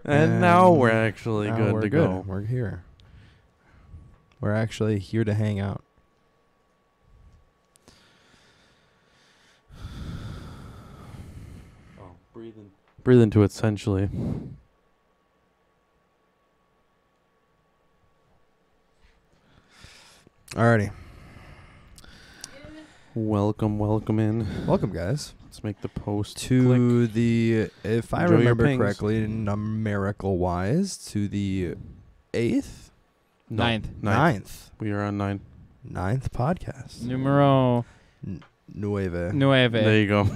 And now we're actually good to go. We're here. We're actually here to hang out. Oh, breathe into it sensually. Alrighty. Welcome in. Welcome, guys. Let's make the post To click. the, if I Enjoy your remember pings. correctly, numerical-wise, to the 8th? No, Ninth. We are on 9. Ninth podcast. Numero Nueve. nueve. There you go.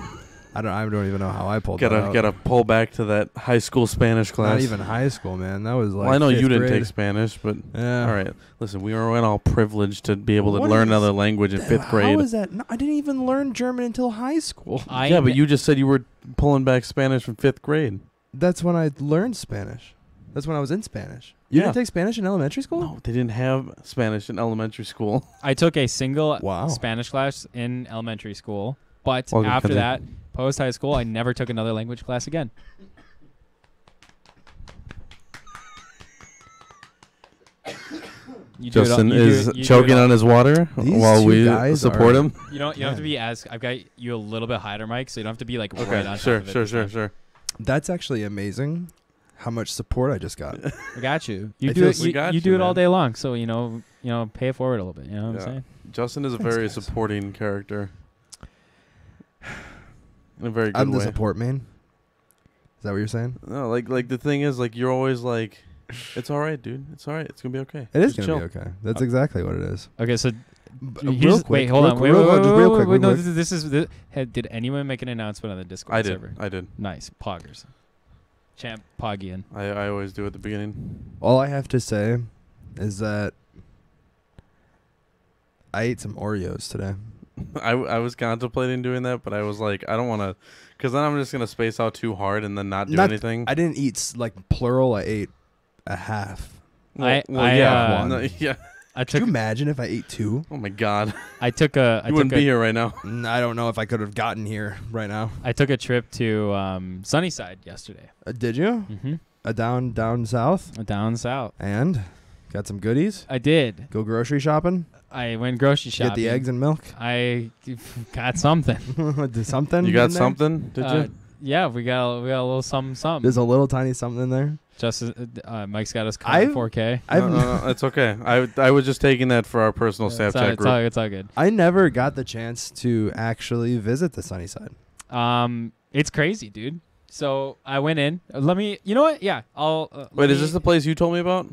I don't even know how I pulled that out. Gotta pull back to that high school Spanish class. Not even high school, man. That was like Well, I know you 5th didn't grade. take Spanish, but Yeah. all right. Listen, we weren't all privileged to be able to What learn is another language in 5th grade. How is that? No, I didn't even learn German until high school. Yeah, but you just said you were pulling back Spanish from 5th grade. That's when I learned Spanish. That's when I was in Spanish. You Yeah. didn't take Spanish in elementary school? No, they didn't have Spanish in elementary school. I took a single Wow. Spanish class in elementary school, but Welcome, after Kenzie. that, post high school, I never took another language class again. Justin is choking on his water These while two we guys support are- him. You don't have to be as. I've got you a little bit higher, Mike, so you don't have to be like right on sure, top of it. sure. That's actually amazing how much support I just got. I got you. You I do feel it. we got You you, do it all man. day long, so you know, pay it forward a little bit. You know what Yeah. I'm saying? Justin is a Thanks, very guys. supporting character. In a very good I'm way. the support man. Is that what you're saying? No, like the thing is, like you're always like, it's all right, dude. It's all right. It's gonna be okay. It is Just going to chill. be okay. That's exactly what it is. Okay, so Real quick. wait, hold on. Wait, real quick. no, this is. Did anyone make an announcement on the Discord I did. server? I did. Nice, poggers. Champ Poggian. I always do at the beginning. All I have to say is that I ate some Oreos today. I was contemplating doing that, but I was like, I don't want to, because then I'm just gonna space out too hard and then not do anything. I didn't eat like plural. I ate a half. I yeah, one. no, yeah. I Could you took. imagine if I ate 2? Oh my God, I took a. you wouldn't be here right now. I don't know if I could have gotten here right now. I took a trip to Sunnyside yesterday. Did you? Mm-hmm. Down south? Down south. And? Got some goodies? I did. Go grocery shopping? I went grocery shopping. Get the eggs and milk? I got something. Did something? You got in there? something? Did you? Yeah, we got a little something. There's a little tiny something in there. Just Mike's got us covered 4K. No, it's okay. I was just taking that for our personal Snapchat group. It's all good. I never got the chance to actually visit the Sunnyside. It's crazy, dude. So I went in. Let me. You know what? Yeah, I'll. Wait, is this the place you told me about?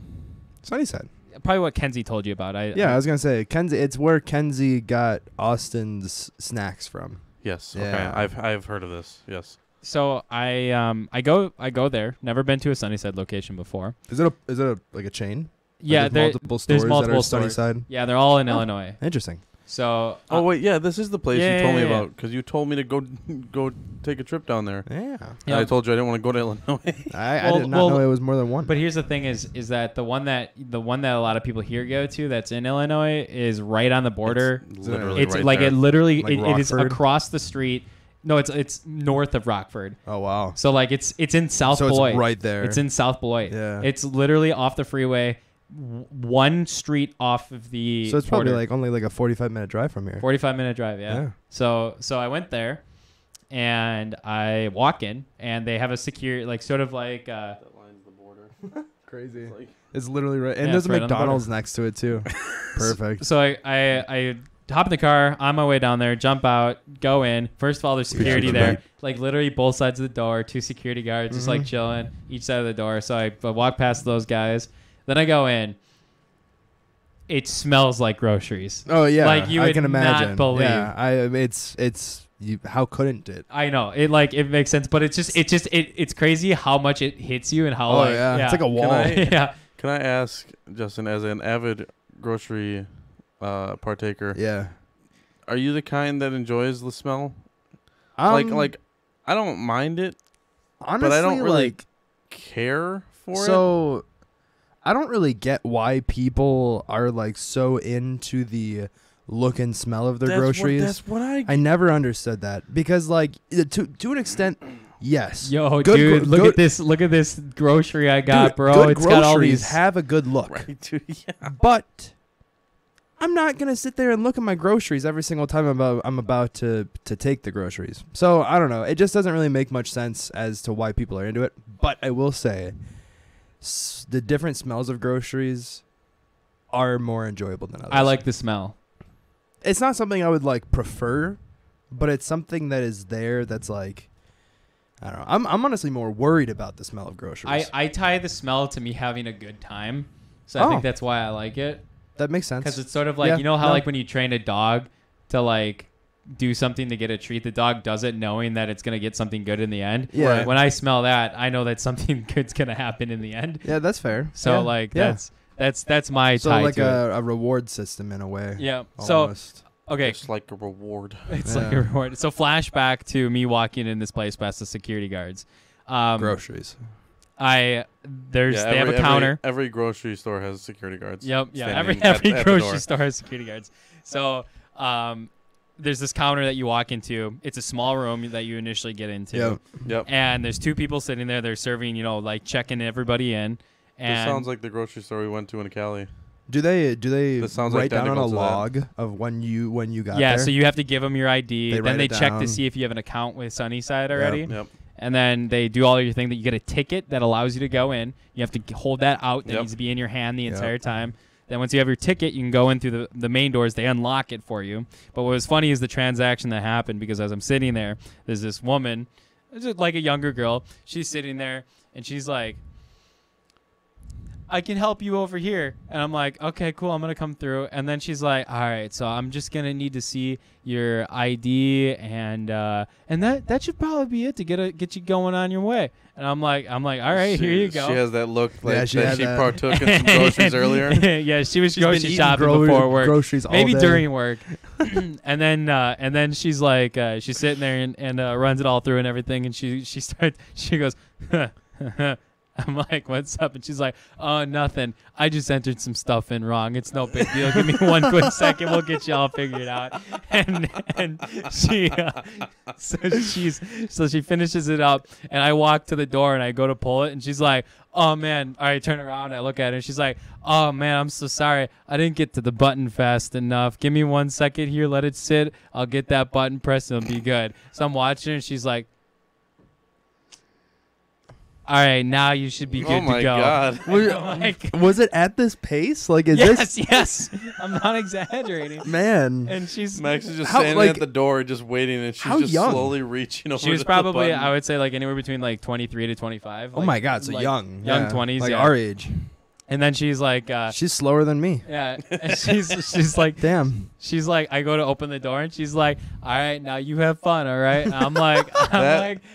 Sunnyside. Probably what Kenzie told you about? I was gonna say Kenzie. It's where Kenzie got Austin's snacks from. Yes. Yeah. Okay. I've heard of this. Yes. So I go there. Never been to a Sunnyside location before. Is it like a chain? Yeah, Like there's multiple stores there's multiple that are stores. Sunnyside. Yeah, they're all in Illinois. Interesting. So Oh wait, yeah, this is the place yeah, you told me yeah, yeah. about because you told me to go take a trip down there. Yeah. And I told you I didn't want to go to Illinois. I did not know it was more than one. But here's the thing: is that the one that a lot of people here go to that's in Illinois is right on the border. It's literally It's right like there. it literally Like it is Rockford? across the street. No, it's north of Rockford. Oh wow. So like it's in South So Beloit. it's right there. It's in South Beloit. Yeah. It's literally off the freeway, one street off of the. So it's probably border. like only like a 45-minute drive from here. 45-minute drive. Yeah. Yeah. So I went there, and I walk in, and they have a secure sort of like. That line's the border. Crazy. It's like- It's literally right, and Yeah, there's it's a right on the McDonald's next to it too. Perfect. So I hop in the car on my way down there, jump out, go in. First of all, there's security there, like literally both sides of the door, 2 security guards just like chilling each side of the door. So I walk past those guys, then I go in. It smells like groceries. Oh yeah, Like you I would can imagine. not believe. Yeah, it's you. How couldn't it? I know it makes sense, but it's crazy how much it hits you and how Oh yeah, it's like a wall. yeah. Can I ask Justin, as an avid grocery partaker, Yeah. are you the kind that enjoys the smell? Like I don't mind it, honestly, but I don't really like care for it. so. I don't really get why people are like so into the look and smell of their groceries. That's what I never understood that because like to an extent, Yes. Yo, Good dude, gro- look good- at this. Look at this grocery I got, Dude, bro. good It's got all groceries these. have a good look. Right, dude. Yeah. But I'm not gonna sit there and look at my groceries every single time I'm about to take the groceries. So I don't know. It just doesn't really make much sense as to why people are into it. But I will say, the different smells of groceries are more enjoyable than others. I like the smell. It's not something I would like prefer, but it's something that is there. That's like, I don't know. I'm honestly more worried about the smell of groceries. I tie the smell to me having a good time, so I Oh. think that's why I like it. That makes sense. Because it's sort of like, Yeah, you know how no. like when you train a dog to like do something to get a treat, the dog does it knowing that it's gonna get something good in the end. Yeah. When I smell that, I know that something good's gonna happen in the end. Yeah, that's fair. So Yeah, like yeah. that's my So tie like to it. a reward system in a way. Yeah. So Almost. okay, It's like a reward. it's Yeah. like a reward. So flashback to me walking in this place past the security guards. Groceries. They have a every, counter. Every grocery store has security guards. Yep. Yeah. standing Every at the grocery door. store has security guards. So there's this counter that you walk into. It's a small room that you initially get into. Yep. Yep. And there's two people sitting there. They're serving, like checking everybody in. This And sounds like the grocery store we went to in Cali. Do they This sounds write like down on a identical to that. log of when you got yeah, there? so you have to give them your ID. They Then write they it check to down. see if you have an account with Sunnyside already. Yep. And then they do all your thing that you get a ticket that allows you to go in. You have to hold that out. That Yep. needs to be in your hand the Yep. entire time. Then once you have your ticket, you can go in through the main doors. They unlock it for you. But what was funny is the transaction that happened, because as I'm sitting there, there's this woman, it's just like a younger girl. She's sitting there and she's like, I can help you over here. And I'm like, okay, cool. I'm going to come through. And then she's like, all right, so I'm just going to need to see your ID and that should probably be it to get you going on your way. And I'm like, all right, here you go. She has that look like Yeah, that she had she that. partook in some groceries earlier. Yeah, she was She's been grocery eating shopping before work. Groceries all Maybe day. during work. and then she's like, she's sitting there and runs it all through and everything. And she goes, I'm like, what's up? And she's like, oh, nothing. I just entered some stuff in wrong. It's no big deal. Give me one quick second. We'll get you all figured out. And she, so she finishes it up. And I walk to the door and I go to pull it. And she's like, oh, man. All right, turn around. I look at her. And she's like, oh, man, I'm so sorry. I didn't get to the button fast enough. Give me 1 second here. Let it sit. I'll get that button pressed and it'll be good. So I'm watching her and she's like, all right, now you should be good Oh my to go. god. Like, Was it at this pace? Like, is yes. I'm not exaggerating. this man? And she's Max is just How, standing like- at the door, just waiting, and she's How just young? slowly reaching over. she was to the probably, button. I would say, like anywhere between like 23 to 25. Oh my god, so like, young, young yeah. 20s, like yeah. our age. And then she's like, She's slower than me. yeah, and she's like, Damn. she's like, I go to open the door and she's like, all right, now you have fun, all right? And I'm like,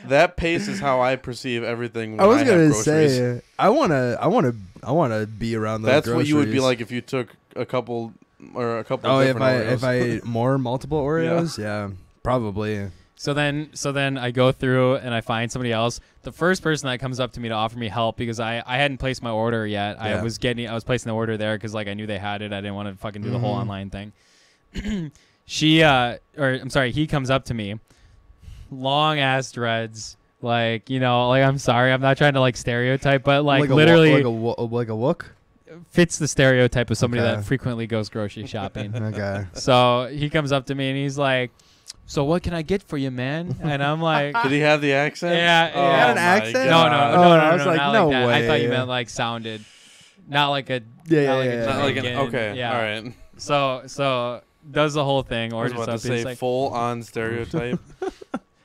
That pace is how I perceive everything. When I was have gonna groceries. say, I wanna be around those. That's what you would be groceries. like if you took a couple. Oh, if different I Oreos. if I ate more multiple Oreos, yeah, probably. So then I go through and I find somebody else. The first person that comes up to me to offer me help, because I hadn't placed my order yet. Yeah. I was placing the order there because like I knew they had it. I didn't want to fucking do the whole Mhm. online thing. He comes up to me, long ass dreads. Like, I'm sorry, I'm not trying to like stereotype, but like literally like a wook. fits the stereotype of somebody Okay. that frequently goes grocery shopping. Okay. So he comes up to me and he's like, so what can I get for you, man? And I'm like, Did he have the accent? Yeah, Oh yeah. Had an my accent? no, God. I was like, not no that. I thought you way. meant like sounded, not like a, Yeah, not like yeah, a yeah. Not like an, Jamaican, okay. yeah. All right. So does the whole thing, I was orders about to something, say like, full on stereotype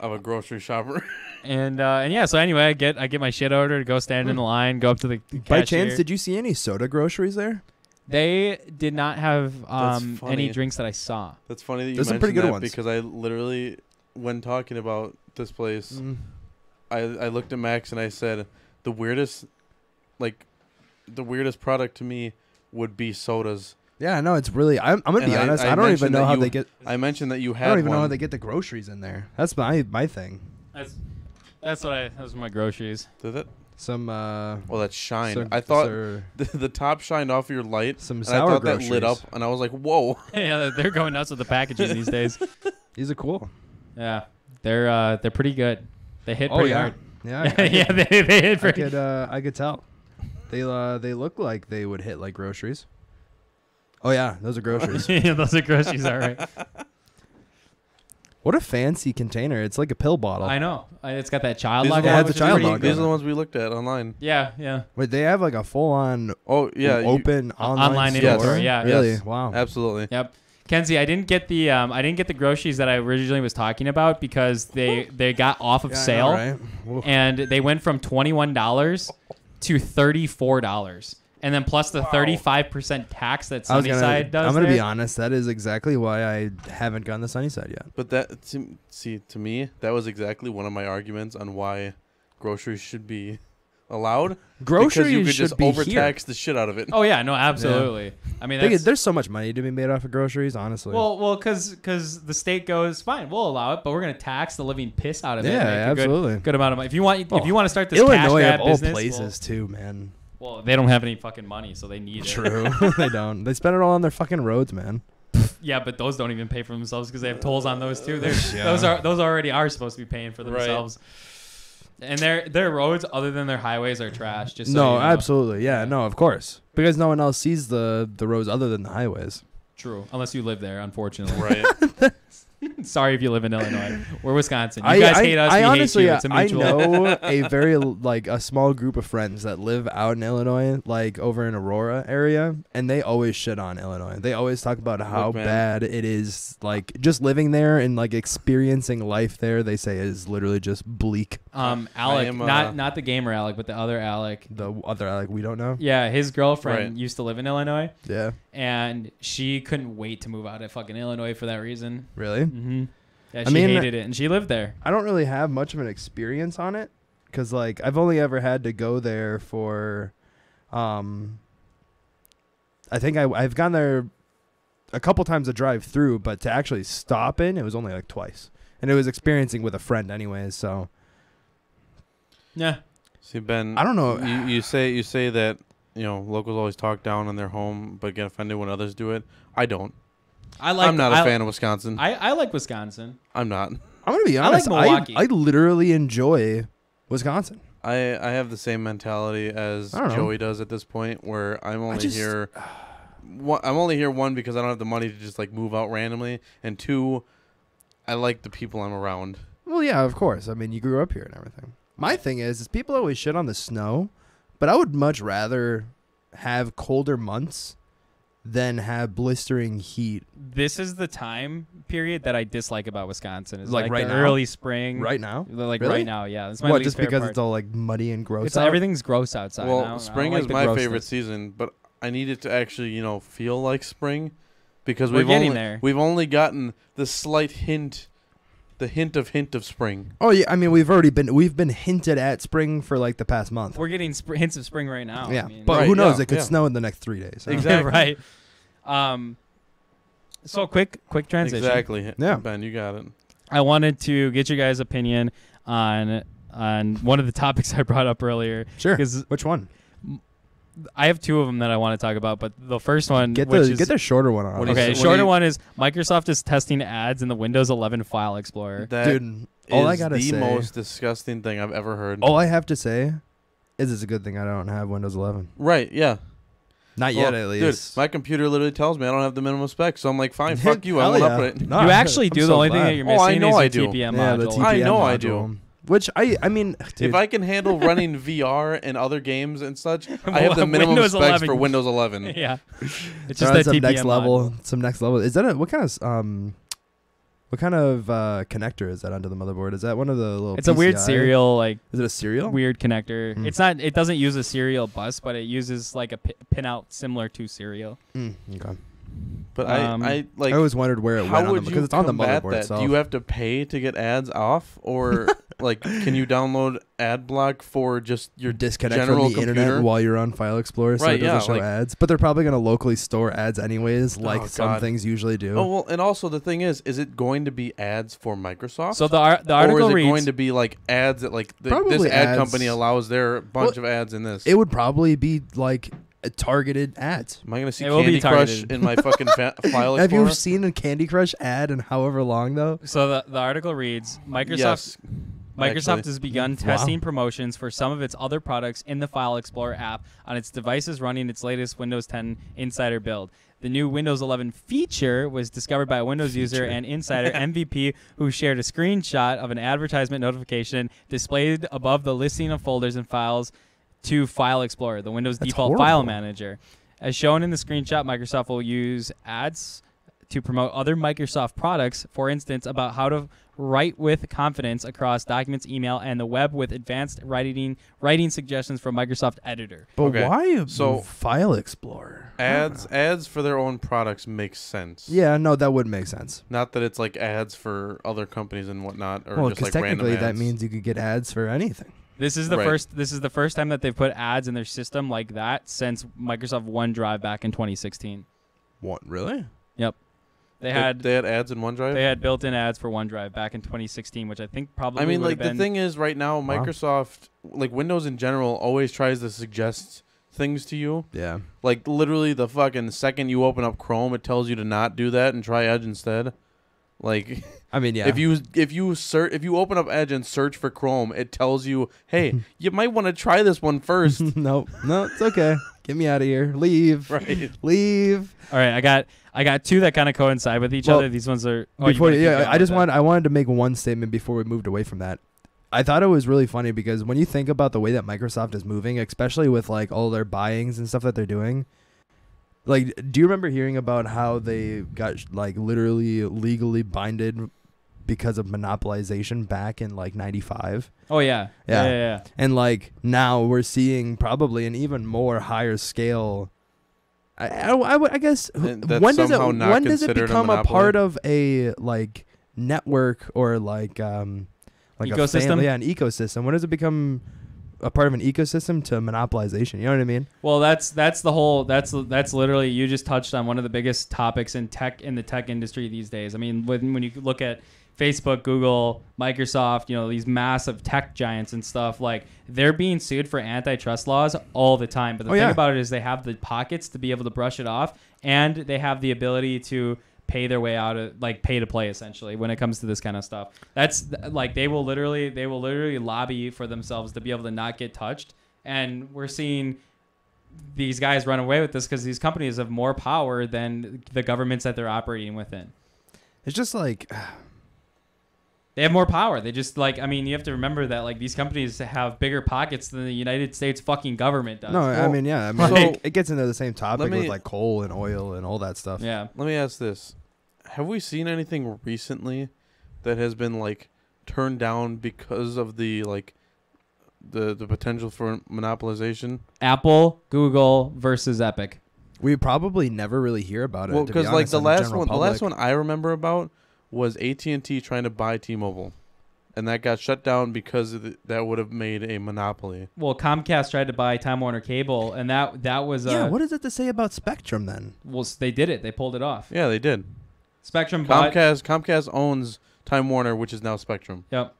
of a grocery shopper. and yeah. So anyway, I get my shit ordered, go stand in the line, go up to the By cashier. chance, did you see any soda groceries there? They did not have any funny. drinks that I saw. That's funny that you There's some mentioned pretty good that ones. because I literally, when talking about this place, Mm. I looked at Max and I said the weirdest product to me would be sodas. Yeah, no, it's really. I'm gonna be And honest. I I don't even mentioned know that how you they get. I mentioned that you had I don't even know one. how they get the groceries in there. That's my thing. Those are my groceries. Did it? Some Well, that's shine. some- I thought sir, the top shined off your light, some and I sour thought that lit up, groceries. and I was like, "Whoa!" Yeah, they're going nuts with the packaging these days. These are cool. Yeah, they're pretty good. They hit pretty hard. Yeah, Yeah, they hit pretty. I could tell. They look like they would hit like groceries. Oh yeah, those are groceries. Yeah, those are groceries, all right. What a fancy container! It's like a pill bottle. I know. It's got that child These lock. Yeah, on, it's a which is child pretty- lock. These are the ones we looked at online. Yeah, yeah. Wait, they have like a full-on open Online store. inventory, yeah. Really? Yes. Wow. Absolutely. Yep. Kenzie, I didn't get the groceries that I originally was talking about because they got off of Yeah, I know, sale, right? Oof. and they went from $21 to $34, and then plus the 35% tax that Sunnyside does. I'm gonna be there. honest. That is exactly why I haven't gotten the Sunnyside yet. But that, to me, that was exactly one of my arguments on why groceries should be allowed. Groceries because you could should just be overtax the shit out of it. Oh yeah, no, absolutely. I mean, There's so much money to be made off of groceries, honestly. well, because the state goes, fine, we'll allow it, but we're gonna tax the living piss out of it. Yeah, and make a absolutely. Good amount of money. If you want to start this Illinois cash of grab all business, places too, man. well, they don't have any fucking money, so they need it. True, they don't. They spend it all on their fucking roads, man. Yeah, but those don't even pay for themselves because they have tolls on those too. Yeah. Those already are supposed to be paying for Right. themselves. And their roads, other than their highways, are trash. Just so No, you know. absolutely. Yeah, no, of course. Because no one else sees the roads other than the highways. True, unless you live there, unfortunately. Right. Sorry if you live in Illinois. We're Wisconsin. You guys hate us. I we honestly, hate you. It's a I mutual. know a very like a small group of friends that live out in Illinois, like over in Aurora area, and they always shit on Illinois. They always talk about how Look, man. bad it is, like just living there and like experiencing life there. They say is literally just bleak. Alec, am, not the gamer Alec, but the other Alec. The other like we don't know. Yeah, his girlfriend Right. used to live in Illinois, Yeah, and she couldn't wait to move out of fucking Illinois for that reason. really. Mm-hmm. Yeah, I she mean, hated it, and she lived there. I don't really have much of an experience on it because like I've only ever had to go there for, I think I've gone there a couple times to drive through, but to actually stop in, it was only like twice, and it was experiencing with a friend anyways. So Yeah. See, Ben, I don't know. You say that locals always talk down on their home, but get offended when others do it. I don't. I'm not a fan of Wisconsin. I like Wisconsin. I'm not. I'm gonna be I like honest. Milwaukee. I literally enjoy Wisconsin. I have the same mentality as I don't know. Joey does at this point, where I'm only just- here. I'm only here, one, because I don't have the money to just like move out randomly, and two, I like the people I'm around. Well, yeah, of course. I mean, you grew up here and everything. My thing is people always shit on the snow, but I would much rather have colder months than have blistering heat This is the time period that I dislike about Wisconsin. Is Like like right the now? early spring. right now. Like Really? right now, yeah. That's my What, least just favorite because part. it's all like muddy and gross It's out? everything's gross outside. Well, I don't spring like is the my grossness. favorite season, but I need it to actually feel like spring, because We're getting there. we've only gotten the slight hint. The hint of spring. Oh yeah, I mean we've been hinted at spring for like the past month. We're getting hints of spring right now. Yeah, I mean, but Right, who knows? yeah, It could yeah. snow in the next 3 days. Exactly. right. So quick transition. Exactly. Yeah. Ben, you got it. I wanted to get your guys' opinion on one of the topics I brought up earlier. Sure. Because Which one? I have two of them that I want to talk about, but the first one, Get which the is, get the shorter one on. What do you okay, say- shorter one is Microsoft is testing ads in the Windows 11 File Explorer. That Dude, all I is gotta the say, most disgusting thing I've ever heard. all I have to say, is it's a good thing I don't have Windows 11. Right? Yeah. Not yet, Well, at least. Dude, my computer literally tells me I don't have the minimum specs, so I'm like, fine, fuck you, I Hell won't yeah. upgrade. No, You actually I'm do. so The only glad. thing that you're Oh, I missing know is I the do. TPM Yeah, the module. TPM I know I module. do. Which I mean, dude, If I can handle running VR and other games and such, I have the minimum Windows specs 11. for Windows 11. yeah, it's throw just out that some TPM next level. module. Some next level. Is that what kind of connector is that onto the motherboard? Is that one of the little? It's a weird PCI? serial, like Is it a serial? weird connector. Mm. It's not. It doesn't use a serial bus, but it uses like a pinout similar to serial. Okay. But I I always wondered where it went how on the would you because it's on the combat motherboard that? itself. Do you have to pay to get ads off, or like can you download ad block for just your disconnect general from the computer? internet while you're on File Explorer, so Right, it doesn't yeah, show like- ads. But they're probably going to locally store ads anyways, like Oh, some God. things usually do. Oh well, and also the thing is it going to be ads for Microsoft? So the or article is it reads. going to be like ads that like this Probably ad ads. company allows their bunch of ads in this? It would probably be like targeted ads. Am I going to see It will be Candy Crush targeted. in my fucking File Have Explorer? you seen a Candy Crush ad in however long though? So the article reads: Microsoft Yes. Microsoft actually. has begun Wow. testing promotions for some of its other products in the File Explorer app on its devices running its latest Windows 10 Insider build. The new Windows 11 feature was discovered by a Windows user and insider MVP who shared a screenshot of an advertisement notification displayed above the listing of folders and files to File Explorer, the Windows That's default horrible. file manager. As shown in the screenshot, Microsoft will use ads to promote other Microsoft products, for instance, about how to write with confidence across documents, email, and the web with advanced writing suggestions from Microsoft Editor. But Okay, why so- File Explorer? Ads for their own products makes sense. Yeah, no, that would make sense. Not that it's like ads for other companies and whatnot, or Well, just because like random technically ads. that means you could get ads for anything. This is the Right. first. This is the first time that they've put ads in their system like that since Microsoft OneDrive back in 2016. What, really? They had they had ads in OneDrive. they had built-in ads for OneDrive back in 2016, which I think probably. I mean, would like have the been, thing is, right now, Wow. Microsoft, like Windows in general, always tries to suggest things to you. Yeah. Like literally, the fucking second you open up Chrome, it tells you to not do that and try Edge instead. Like, I mean, yeah. if you open up Edge and search for Chrome, it tells you, hey, you might want to try this one first. no, it's okay. Get me out of here. Leave. Right. Leave. all right, I got two that kind of coincide with each Well, other. These ones are. Oh, Before, you wanna keep going with that? I wanted to make one statement before we moved away from that. I thought it was really funny because when you think about the way that Microsoft is moving, especially with like all their buyings and stuff that they're doing, like, do you remember hearing about how they got like literally legally binded because of monopolization back in like 95? Oh yeah. Yeah. Yeah. And like now we're seeing probably an even more higher scale. I guess And that's when does it somehow not when does it considered a become a monopoly? part of a like network or like a Ecosystem? an ecosystem? When does it become a part of an ecosystem to monopolization? You know what I mean? Well, that's literally, you just touched on one of the biggest topics in the tech industry these days. I mean, when you look at Facebook, Google, Microsoft, these massive tech giants and stuff, like they're being sued for antitrust laws all the time. But the thing about it is they have the pockets to be able to brush it off, and they have the ability to pay their way out of, like, pay to play essentially when it comes to this kind of stuff. That's like they will literally lobby for themselves to be able to not get touched. And we're seeing these guys run away with this because these companies have more power than the governments that they're operating within. It's just like They have more power. They just, like, I mean, you have to remember that, like, these companies have bigger pockets than the United States fucking government does. no. I Well, mean, yeah. I so- mean, it gets into the same topic me- with like coal and oil and all that stuff. Yeah. Let me ask this: have we seen anything recently that has been like turned down because of the the potential for monopolization? Apple, Google versus Epic. We probably never really hear about it. Well, because because like the last one I remember about was AT&T trying to buy T-Mobile, and that got shut down because that would have made a monopoly. Well, Comcast tried to buy Time Warner Cable, and that was what is it to say about Spectrum then? well, they did it. They pulled it off. Yeah, they did. Spectrum bought. Comcast owns Time Warner, which is now Spectrum. Yep.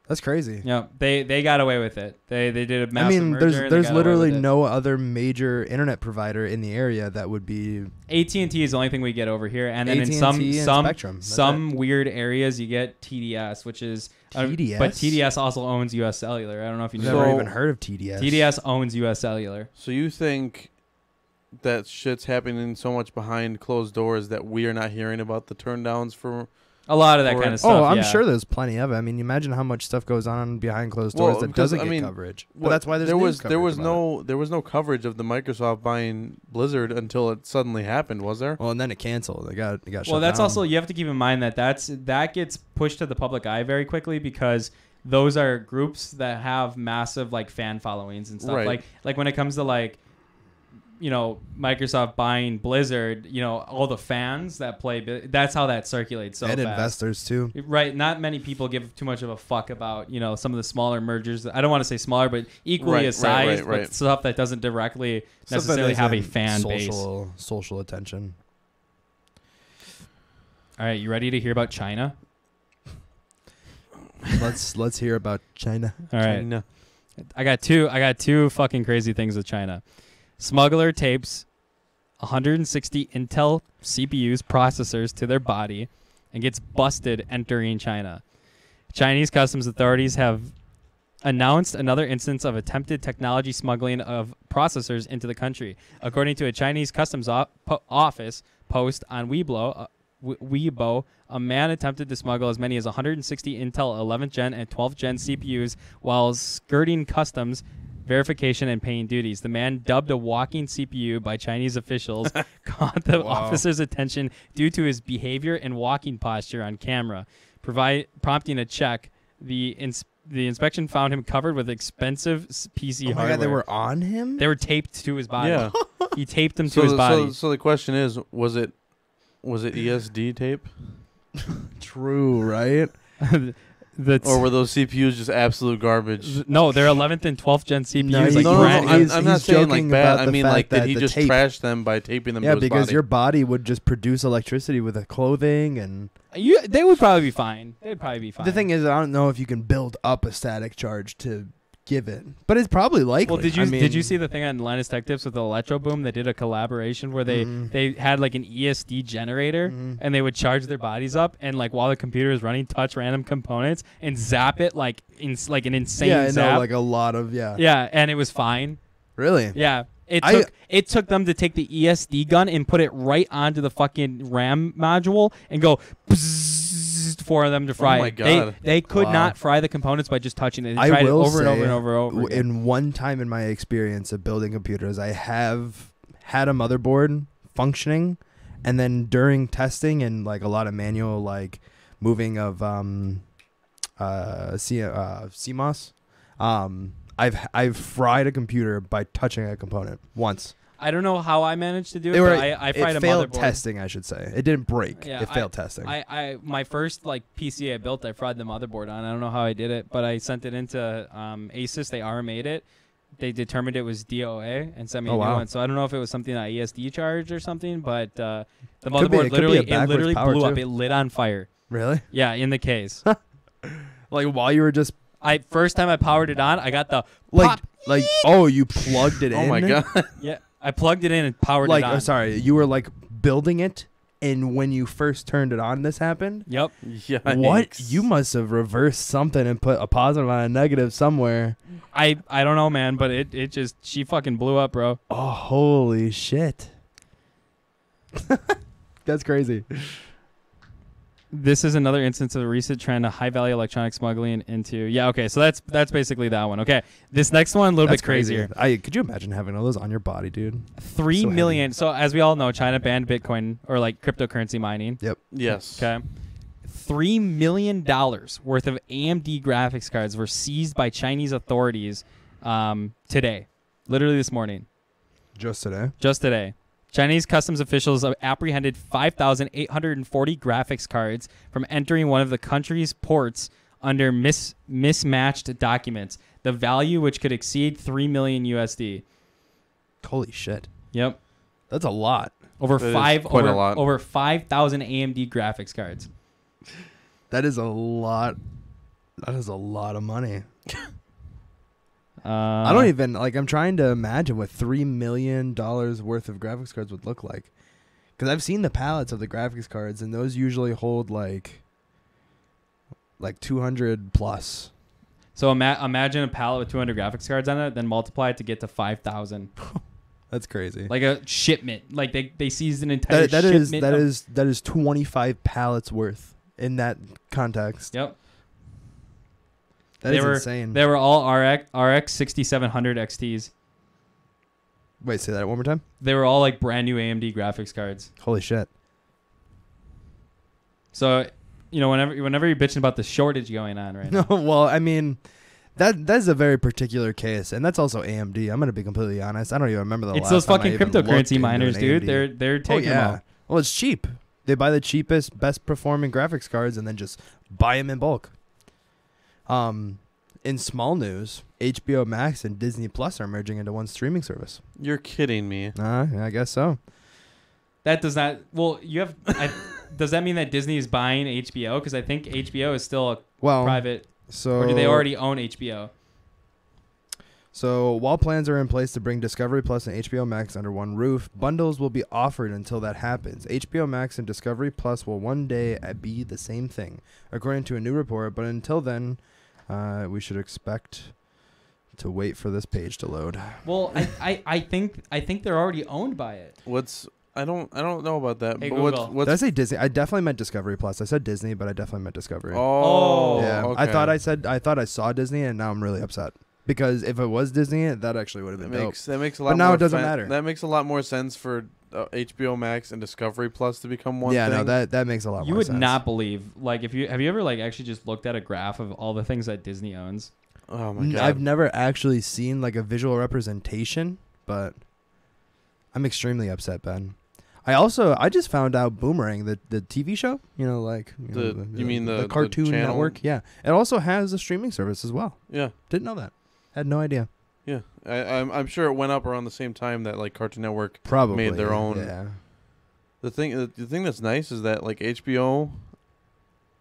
That's crazy. Yep. They got away with it. They did a I massive mean, merger. They there's got away literally with it. no other major internet provider in the area that would be AT&T is the only thing we get over here, and then in AT&T some and some Spectrum. That's some weird areas you get TDS, which is TDS? but TDS also owns U.S. Cellular. I don't know if you I've know. So- never even heard of TDS. TDS owns U.S. Cellular. So you think that shit's happening so much behind closed doors that we are not hearing about the turndowns for? A lot of that Or- kind of stuff. Oh, I'm yeah. sure there's plenty of it. I mean, imagine how much stuff goes on behind closed doors Well, that because, doesn't I get mean, coverage. But What- that's why there's there news was coverage about there was no coverage of the Microsoft buying Blizzard until it suddenly happened, was there? it. Well, and then it canceled. It got shut Well, that's down. also, you have to keep in mind that gets pushed to the public eye very quickly because those are groups that have massive like fan followings and stuff. Right. Like when it comes to like, Microsoft buying Blizzard, all the fans that play, that's how that circulates so and fast. investors too. Right, not many people give too much of a fuck about some of the smaller mergers. I don't want to say smaller, but equally as size, right. but stuff that doesn't directly Stuff that necessarily have a isn't fan base. social attention. All right, you ready to hear about China? Let's hear about China. All right, China. I got two fucking crazy things with China. Smuggler tapes 160 Intel CPUs processors to their body and gets busted entering China. Chinese customs authorities have announced another instance of attempted technology smuggling of processors into the country. According to a Chinese customs office post on Weibo, a man attempted to smuggle as many as 160 Intel 11th Gen and 12th Gen CPUs while skirting customs verification and paying duties. The man, dubbed a walking CPU by Chinese officials, caught the officer's attention due to his behavior and walking posture on camera, prompting a check. The inspection found him covered with expensive PC hardware. God, they were on him? They were taped to his body. Yeah. He taped them to his body. So the question is, was it ESD tape? True, right? Or were those CPUs just absolute garbage? No, they're 11th and 12th gen CPUs. No, I'm not he's saying like joking bad. about I the mean fact like did that he the just tape- trash them by taping them Yeah, to his because body? your body would just produce electricity with the clothing and... They would probably be fine. They'd probably be fine. The thing is, I don't know if you can build up a static charge to give it, but it's probably likely. Well, did you see the thing on Linus Tech Tips with the Electro Boom? They did a collaboration where they had like an ESD generator and they would charge their bodies up and like while the computer is running, touch random components and zap it like an insane Yeah, I zap. know, like a lot of Yeah, and it was fine. Really? Yeah. It took them to take the ESD gun and put it right onto the fucking RAM module and go for them to fry. Oh my it. God. They could Wow. not fry the components by just touching it. They I tried it will over and over say, and over again. In one time in my experience of building computers, I have had a motherboard functioning, and then during testing and like a lot of manual like moving of CMOS, I've fried a computer by touching a component once. I don't know how I managed to do it, They were, but I fried it a failed motherboard. testing, I should say. It didn't break. Yeah, it failed testing. My first like PC I built, I fried the motherboard on. I don't know how I did it, but I sent it into Asus. They RMA'd it. They determined it was DOA and sent me a new one. So I don't know if it was something that ESD charged or something, but the motherboard literally blew up. It lit on fire. Really? Yeah, in the case. Like while you were just First time I powered it on, I got the like pop. oh, you plugged it in. Oh my god. Yeah, I plugged it in and powered Like it on. sorry, you were like building it, and when you first turned it on, this happened. Yep. Yikes. What? You must have reversed something and put a positive on a negative somewhere. I don't know, man, but it just she fucking blew up, bro. Oh, holy shit. That's crazy. This is another instance of a recent trend of high-value electronic smuggling into... Yeah, okay, so that's basically that one. Okay, this next one, a little bit crazier. Could you imagine having all those on your body, dude? 3 million. So as we all know, China banned Bitcoin or like cryptocurrency mining. Yep. Yes. Okay. $3 million worth of AMD graphics cards were seized by Chinese authorities today. Literally this morning. Just today? Just today. Chinese customs officials apprehended 5,840 graphics cards from entering one of the country's ports under mismatched documents, the value which could exceed 3 million USD. Holy shit. Yep. That's a lot. Over That is five quite a lot. over 5,000 AMD graphics cards. That is a lot. That is a lot of money. I don't even I'm trying to imagine what $3 million worth of graphics cards would look like, because I've seen the pallets of the graphics cards, and those usually hold like 200 plus. So imagine a pallet with 200 graphics cards on it, then multiply it to get to 5,000. That's crazy. Like a shipment. Like they seized an entire that shipment. that is 25 pallets worth in that context. Yep. That is insane. They were all RX 6700 XTs. Wait, say that one more time. They were all like brand new AMD graphics cards. Holy shit. So, whenever you're bitching about the shortage going on right No, now. well, I mean, that's a very particular case, and that's also AMD. I'm gonna be completely honest. I don't even remember the It's last those time I fucking even looked cryptocurrency into miners, an dude. AMD. They're taking them all. Well, it's cheap. They buy the cheapest, best performing graphics cards and then just buy them in bulk. In small news, HBO Max and Disney Plus are merging into one streaming service. You're kidding me. I guess so. That does not. Well, you have. Does that mean that Disney is buying HBO? Because I think HBO is still a private. So Or do they already own HBO? So while plans are in place to bring Discovery Plus and HBO Max under one roof, bundles will be offered until that happens. HBO Max and Discovery Plus will one day be the same thing, according to a new report. But until then, we should expect to wait for this page to load. Well, I think they're already owned by it. I don't know about that. Hey, but Google. Did I say Disney? I definitely meant Discovery Plus. I said Disney, but I definitely meant Discovery. Oh, yeah. okay. I thought I saw Disney, and now I'm really upset because if it was Disney, that actually would have been dope. That makes a lot. But now more it doesn't matter. That makes a lot more sense for HBO Max and Discovery Plus to become one. Yeah, thing. no, that makes a lot You more sense. would not believe, like, have you ever like actually just looked at a graph of all the things that Disney owns? Oh my god. I've never actually seen like a visual representation, but I'm extremely upset, Ben. I just found out Boomerang, the TV show, You mean the Cartoon channel? Network? Yeah, it also has a streaming service as well. Yeah, Didn't know that. Had no idea. yeah. I'm sure it went up around the same time that like Cartoon Network Probably made their own. Yeah. The thing that's nice is that like HBO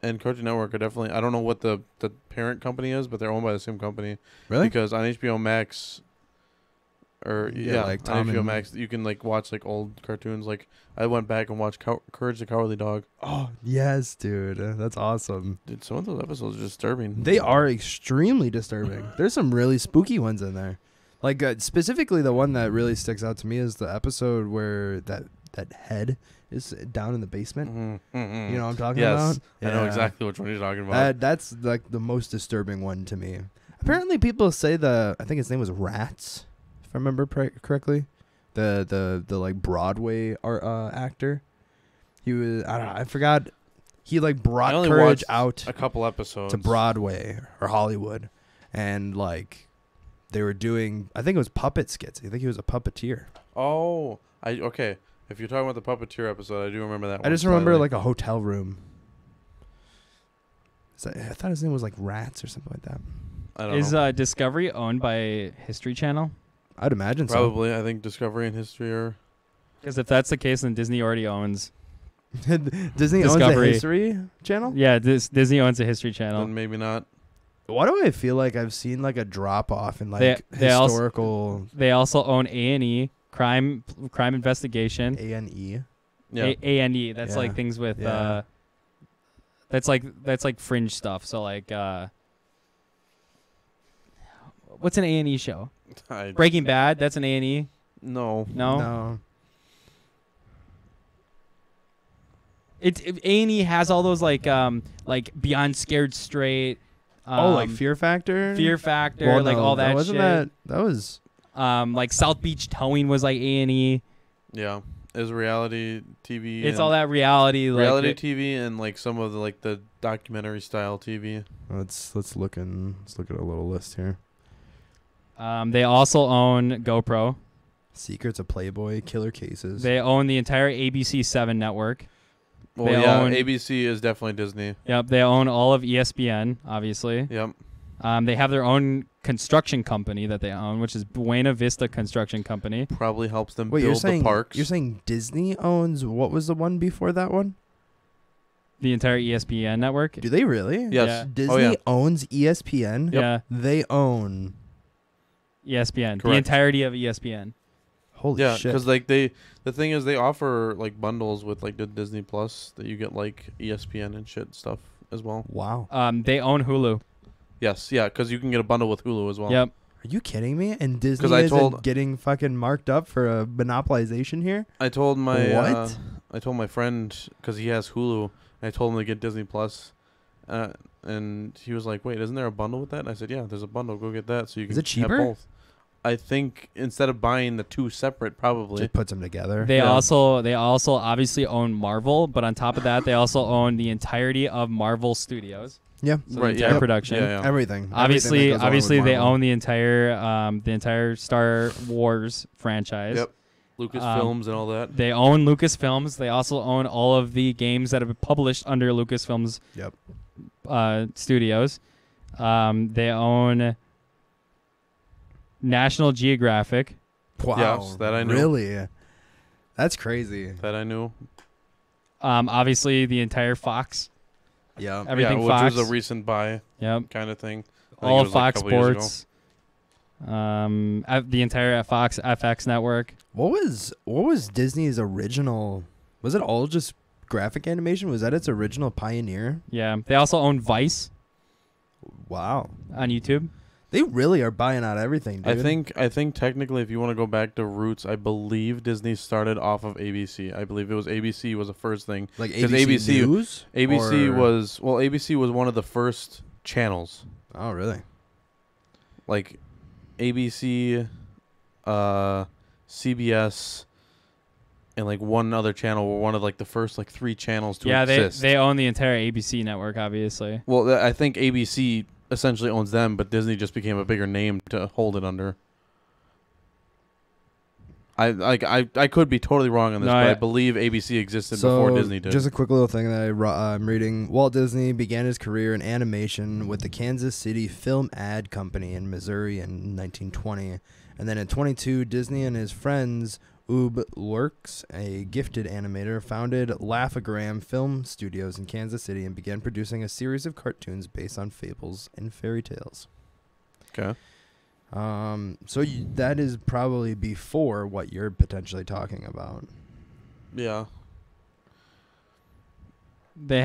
and Cartoon Network are definitely. I don't know what the parent company is, but they're owned by the same company. Really? Because on HBO Max, like on Tom HBO and- Max, you can like watch like old cartoons. Like I went back and watched Courage the Cowardly Dog. Oh yes, dude, that's awesome. Dude, some of those episodes are disturbing. They are extremely disturbing. There's some really spooky ones in there. Like specifically, the one that really sticks out to me is the episode where that head is down in the basement. Mm-hmm. You know what I'm talking Yes, about? I know exactly which one you're talking about. That's like the most disturbing one to me. Apparently, people say I think his name was Rats, if I remember correctly. The like Broadway actor. He was I forgot. He like brought I only Courage watched out a couple episodes to Broadway or Hollywood, and like they were doing. I think it was puppet skits. I think he was a puppeteer. Oh, okay. If you're talking about the puppeteer episode, I do remember that one. I just remember slightly. like a hotel room. I thought his name was like Rats or something like that. I don't Is know. Discovery owned by History Channel? I'd imagine Probably. I think Discovery and History are. Because if that's the case, then Disney already owns. so. Disney owns the Discovery. History Channel? Yeah, Disney owns the History Channel. Then maybe not. Why do I feel like I've seen like a drop off in like They also- historical They also own A&E, crime investigation. A&E? Yeah. A&E. That's Yeah. like things with. Yeah. That's like fringe stuff. So like. What's an A&E show? Breaking Bad. That's an A&E. No. No. No. A&E has all those like Beyond Scared Straight. Like Fear Factor? Fear Factor, Well, like no, all that wasn't shit. That was Like South Beach Towing was like A&E. Yeah. Is reality TV. It's and all that reality. reality Like TV and like some of the documentary style TV. let's look at a little list here. they also own GoPro. Secrets of Playboy, Killer Cases. They own the entire ABC 7 network. Well, They yeah, own- ABC is definitely Disney. Yep. They own all of ESPN, obviously. Yep. They have their own construction company that they own, which is Buena Vista Construction Company. Probably helps them Wait, build the parks. you're saying Disney owns what was the one before that one? The entire ESPN network. Do they really? Yes. Yeah. Disney Oh, yeah. owns ESPN. Yeah. They own. ESPN. The Correct. entirety of ESPN. Holy Yeah, shit! because like the thing is they offer like bundles with like the Disney Plus that you get like ESPN and shit stuff as well. Wow. They own Hulu. Yes, yeah, because you can get a bundle with Hulu as well. Yep. Are you kidding me? And Disney 'Cause I isn't told- getting fucking marked up for a monopolization here? I told my What? I told my friend because he has Hulu. I told him to get Disney Plus, and he was like, "Wait, isn't there a bundle with that?" And I said, "Yeah, there's a bundle. Go get that so you can Is it cheaper? have both." I think instead of buying the two separate, probably. Just puts them together. They Yeah. also obviously own Marvel, but on top of that, they also own the entirety of Marvel Studios. Yeah. So Right, the entire yeah. production. Yeah, yeah. Everything. Obviously, Everything that goes on with they Marvel. own the entire Star Wars franchise. Yep. Lucasfilms and all that. They own Lucasfilms. They also own all of the games that have been published under Lucasfilms Yep. studios. They own National Geographic. Wow. Yes, that I knew. Really? That's crazy. That I knew. Obviously, the entire Fox. Yeah. Everything yeah, which Fox. was a recent buy Yep. kind of thing. I think All it of was like a Fox couple years ago. Sports. The entire Fox FX network. What was Disney's original? Was it all just graphic animation? Was that its original pioneer? Yeah. They also own Vice Wow. on YouTube. They really are buying out everything, dude. I think technically, if you want to go back to roots, I believe Disney started off of ABC. I believe it was ABC was the first thing. Like 'Cause ABC News? ABC Or- ABC was one of the first channels. Oh, really? Like ABC, CBS, and like one other channel were one of like the first like 3 channels to Yeah, exist. they own the entire ABC network, obviously. Well, I think ABC essentially owns them, but Disney just became a bigger name to hold it under. I could be totally wrong on this, but I believe ABC existed before Disney did. Just a quick little thing that I'm reading. Walt Disney began his career in animation with the Kansas City Film Ad Company in Missouri in 1920. And then in 22, Disney and his friends, Ub Lurks, a gifted animator, founded Laugh-O-Gram Film Studios in Kansas City and began producing a series of cartoons based on fables and fairy tales. Okay. So that is probably before what you're potentially talking about. Yeah. They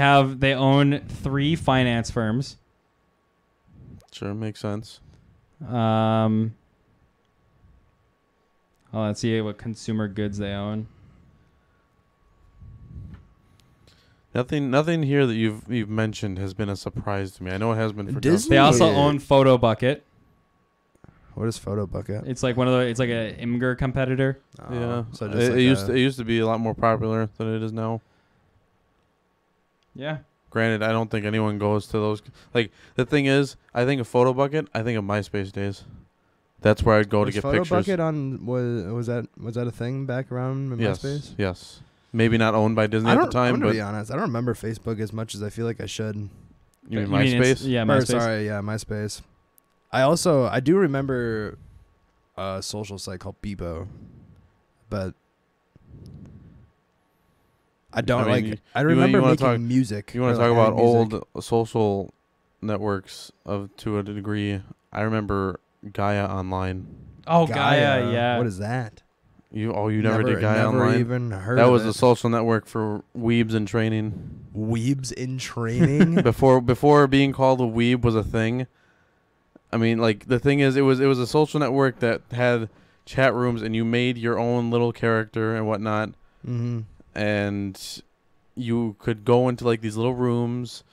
own 3 finance firms. Sure, makes sense. Let's see what consumer goods they own. Nothing here that you've mentioned has been a surprise to me. I know it has been for Disney? Justin. They also Yeah. own Photobucket. What is Photobucket? It's like it's like a Imgur competitor. Yeah. So it, just like it used to be a lot more popular than it is now. Yeah. Granted, I don't think anyone goes to those. Like, the thing is, I think of Photobucket, I think of MySpace days. That's where I'd go to get pictures. Photobucket on was that a thing back around in MySpace? Yes. Maybe not owned by Disney at the time, I'm but gonna be honest. I don't remember Facebook as much as I feel like I should. you mean MySpace? Yeah, Or, MySpace. sorry, yeah, MySpace. I do remember a social site called Hbo, but I don't I remember you wanna making talk- music. You want to or, talk like, about adding music. old social networks to a degree? I remember Gaia Online. Oh, Gaia, yeah. What is that? You never did Gaia Online? Even heard That of was it. a social network for weebs in training. Weebs in training. Before being called a weeb was a thing. I mean, like, the thing is, it was a social network that had chat rooms, and you made your own little character and whatnot, Mm-hmm. and you could go into like these little rooms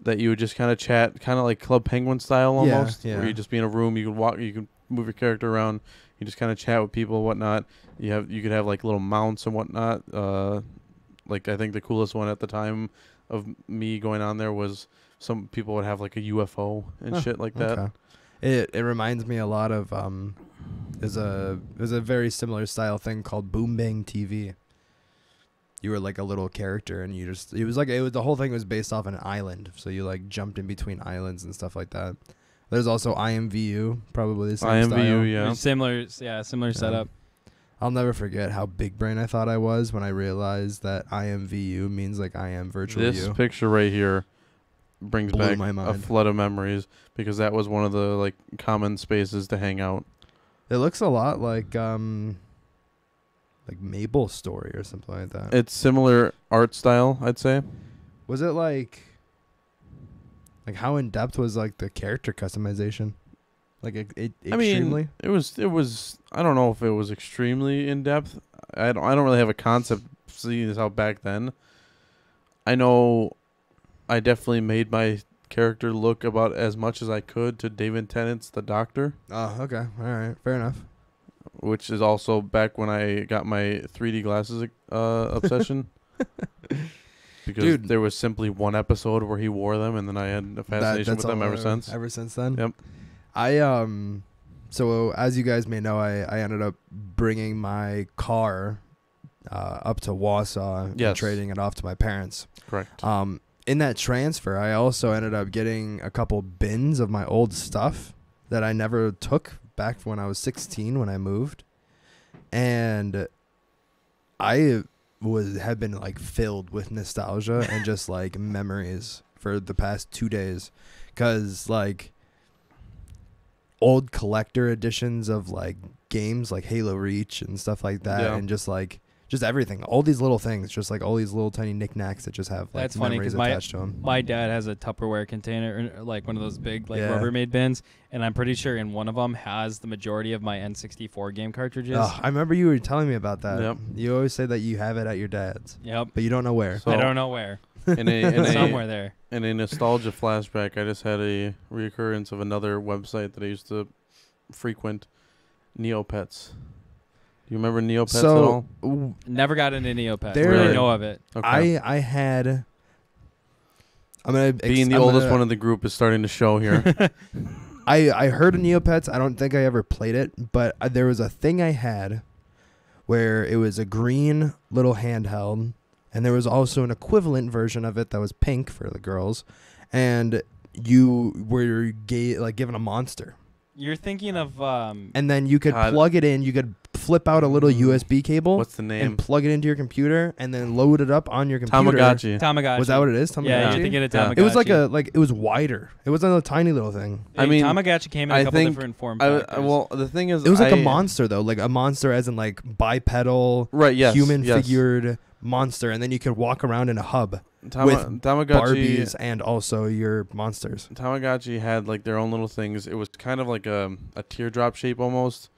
that you would just kind of chat, kind of like Club Penguin style almost, yeah. where you just be in a room, you could walk, you could move your character around, you just kind of chat with people and whatnot. You could have like little mounts and whatnot. Like, I think the coolest one at the time of me going on there was some people would have like a UFO and shit like that. Okay. It reminds me a lot of there's a very similar style thing called Boom Bang TV. You were like a little character, and the whole thing was based off an island, so you like jumped in between islands and stuff like that. There's also IMVU, probably the same style. IMVU, yeah. Similar setup. I'll never forget how big brain I thought I was when I realized that IMVU means like I am virtual This you. picture right here brings Blew back my a mind. flood of memories, because that was one of the like common spaces to hang out. It looks a lot like Maple Story or something like that. It's similar art style, I'd say. Was it like how in depth was like the character customization? Like it I mean, extremely. it was. I don't know if it was extremely in depth. I don't really have a concept seeing this out back then. I know, I definitely made my character look about as much as I could to David Tennant's The Doctor, Oh, okay, all right, fair enough. which is also back when I got my 3D glasses obsession. Because Dude. there was simply one episode where he wore them, and then I had a fascination with them ever since. Ever since then. Yep. So as you guys may know, I ended up bringing my car up to Wausau and Yes. trading it off to my parents. Correct. In that transfer, I also ended up getting a couple bins of my old stuff that I never took back when I was 16 when I moved, and I have been like filled with nostalgia and just like memories for the past 2 days, because like old collector editions of like games like Halo Reach and stuff like that, Yeah. and just everything, all these little things, just like all these little tiny knickknacks that just have like That's funny memories because attached to them. my dad has a Tupperware container, or like one of those big like Yeah. Rubbermaid bins, and I'm pretty sure in one of them has the majority of my N64 game cartridges. I remember you were telling me about that. Yep. You always say that you have it at your dad's, Yep. but you don't know where. So I don't know where. in Somewhere there. in a nostalgia flashback, I just had a reoccurrence of another website that I used to frequent, Neopets. Do you remember Neopets at all? w- Never got into Neopets. There- Really know of it. Okay. I had. I'm gonna Being the oldest one in the group is starting to show here. I heard of Neopets. I don't think I ever played it, but there was a thing I had where it was a green little handheld, and there was also an equivalent version of it that was pink for the girls, and you were given a monster, You're thinking of and then you could God. plug it in. You could flip out a little USB cable What's the name? and plug it into your computer, and then load it up on your computer. Tamagotchi. Tamagotchi. Was that what it is? Tamagotchi? Yeah, you're thinking of Yeah. Tamagotchi. It was it was wider. It wasn't a tiny little thing. I mean, Tamagotchi came in I a couple think different form I, factors. well, the thing is, It was like a I- monster though, like a monster as in like bipedal, Right? Yes. human yes. figured monster, and then you could walk around in a hub with Tamagotchi. Barbies and also your monsters. Tamagotchi had like their own little things. It was kind of like a teardrop shape almost.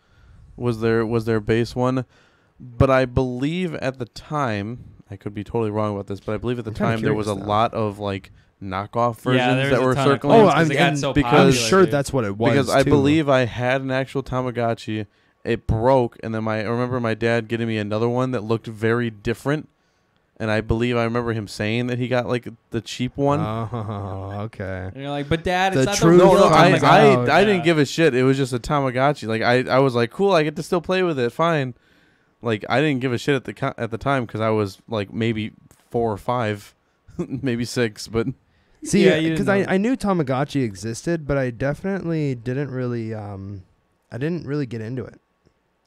Was their base one, but I believe at the time, I could be totally wrong about this, but I believe at the I'm kinda time there was a curious now. lot of like knockoff Yeah, versions there's that a were ton of circling. clones Oh, 'cause they got and so because- I'm popular, sure dude. that's what it was. Because I too. believe I had an actual Tamagotchi. It broke, and then I remember my dad getting me another one that looked very different. And I remember him saying that he got like the cheap one. Oh, okay. And you're like, but Dad, The it's not truth the real No, I comes Tamagotchi. out. I didn't give a shit. It was just a Tamagotchi. Like I was like, cool, I get to still play with it. Fine. Like I didn't give a shit at the time because I was like maybe 4 or 5, maybe 6. But See, Yeah, you because didn't know. I knew Tamagotchi existed, but I definitely didn't really I didn't really get into it.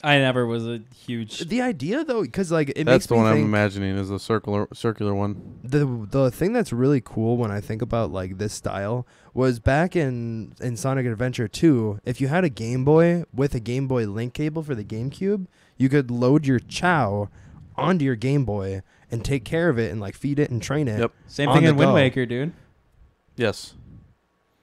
I never was a huge. The idea though, because like it that's makes the me one I'm think imagining is the circular one. the thing that's really cool when I think about like this style was back in Sonic Adventure 2, if you had a Game Boy with a Game Boy link cable for the GameCube, you could load your Chow onto your Game Boy and take care of it and like feed it and train it. Yep. Same on thing the in Wind go. Waker, dude. Yes.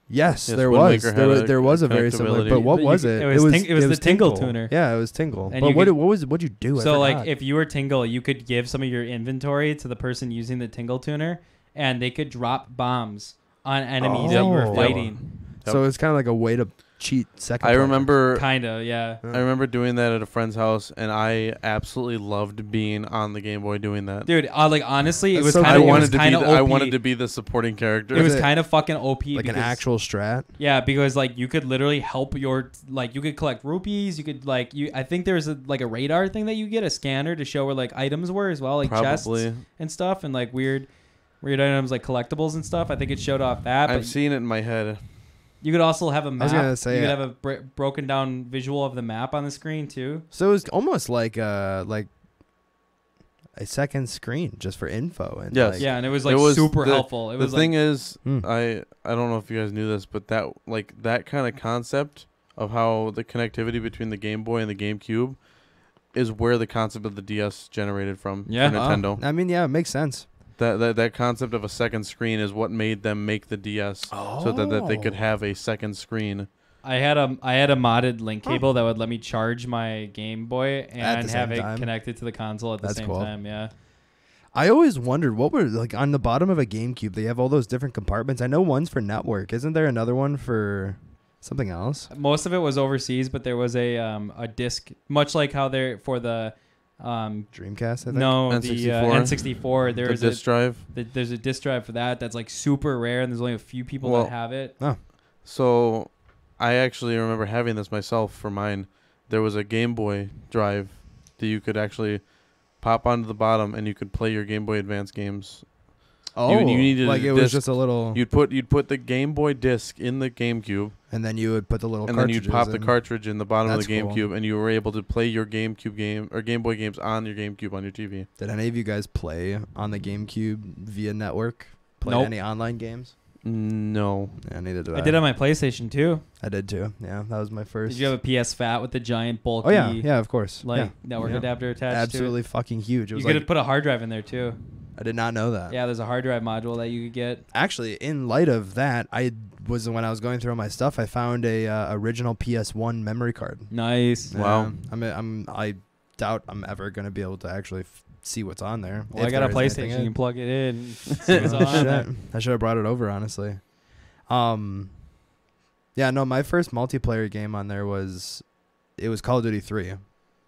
Yes, Yes, there Wind was. Waker There had was a there was a very similar. connectability. But what You was could- it? it was the Tingle tuner. Yeah, it was Tingle. And But you what could- what'd you do? I So like, forgot. if you were Tingle, you could give some of your inventory to the person using the Tingle tuner, and they could drop bombs on enemies that you were Oh. fighting. So it's kind of like a way to cheat second. I player. remember Kinda, yeah. Yeah. I remember doing that at a friend's house, and I absolutely loved being on the Game Boy doing that. Dude, like honestly, it That's was so kind I of wanted to be kind the, of I wanted to be the supporting character. It was it kind of fucking OP. like an because- actual strat. Yeah, because like you could literally help your like you could collect rupees. You could like you. I think there's a like a radar thing that you get, a scanner to show where like items were as well, like Probably. chests and stuff, and like weird items like collectibles and stuff. I think it showed off that. But I've seen it in my head. you could also have a map. was gonna say, you could have a broken down visual of the map on the screen too. So it was almost like a second screen just for info and Yes. like, Yeah, and it was like It was super the- helpful. It The was thing like, is, Hmm. I don't know if you guys knew this, but that kind of concept of how the connectivity between the Game Boy and the GameCube is where the concept of the DS generated from Yeah. for Nintendo. I mean, yeah, it makes sense. That concept of a second screen is what made them make the DS so that they could have a second screen. I had a modded link cable that would let me charge my Game Boy and the have same it time? connected to the console at the That's same cool. time. Yeah. I always wondered what were like on the bottom of a GameCube. They have all those different compartments. I know one's for network. Isn't there another one for something else? Most of it was overseas, but there was a disc, much like how they're for the Dreamcast, I think. no N64? the N64. The There's disk drive. there's a disc drive for that that's like super rare, and there's only a few people Well, that have it. So, I actually remember having this myself for mine. There was a Game Boy drive that you could actually pop onto the bottom, and you could play your Game Boy Advance games. Oh, you needed like a it was disc. just a little, You'd put the Game Boy disc in the GameCube, and then you would put the little and then you'd pop cartridges the in. cartridge in the bottom of the That's cool. GameCube, and you were able to play your GameCube game or Game Boy games on your GameCube on your TV. Did any of you guys play on the GameCube via network? Play Nope. any online games? No. Yeah, neither do I. I did on my PlayStation too. I did too. Yeah, that was my first. Did you have a PS Fat with the giant bulky? Oh yeah, yeah, of course. Like yeah. network Yeah. adapter attached Absolutely fucking huge. It to it. was You could like, have put a hard drive in there too. I did not know that. Yeah, there's a hard drive module that you could get. Actually, in light of that, when I was going through all my stuff, I found a original PS1 memory card. Nice. Wow. I doubt I'm ever gonna be able to actually see what's on there. Well, I if got a there is anything PlayStation. in. You can plug it in. And see what's Oh, on there. shit. I should have brought it over, honestly. Yeah, no, my first multiplayer game on there was Call of Duty 3.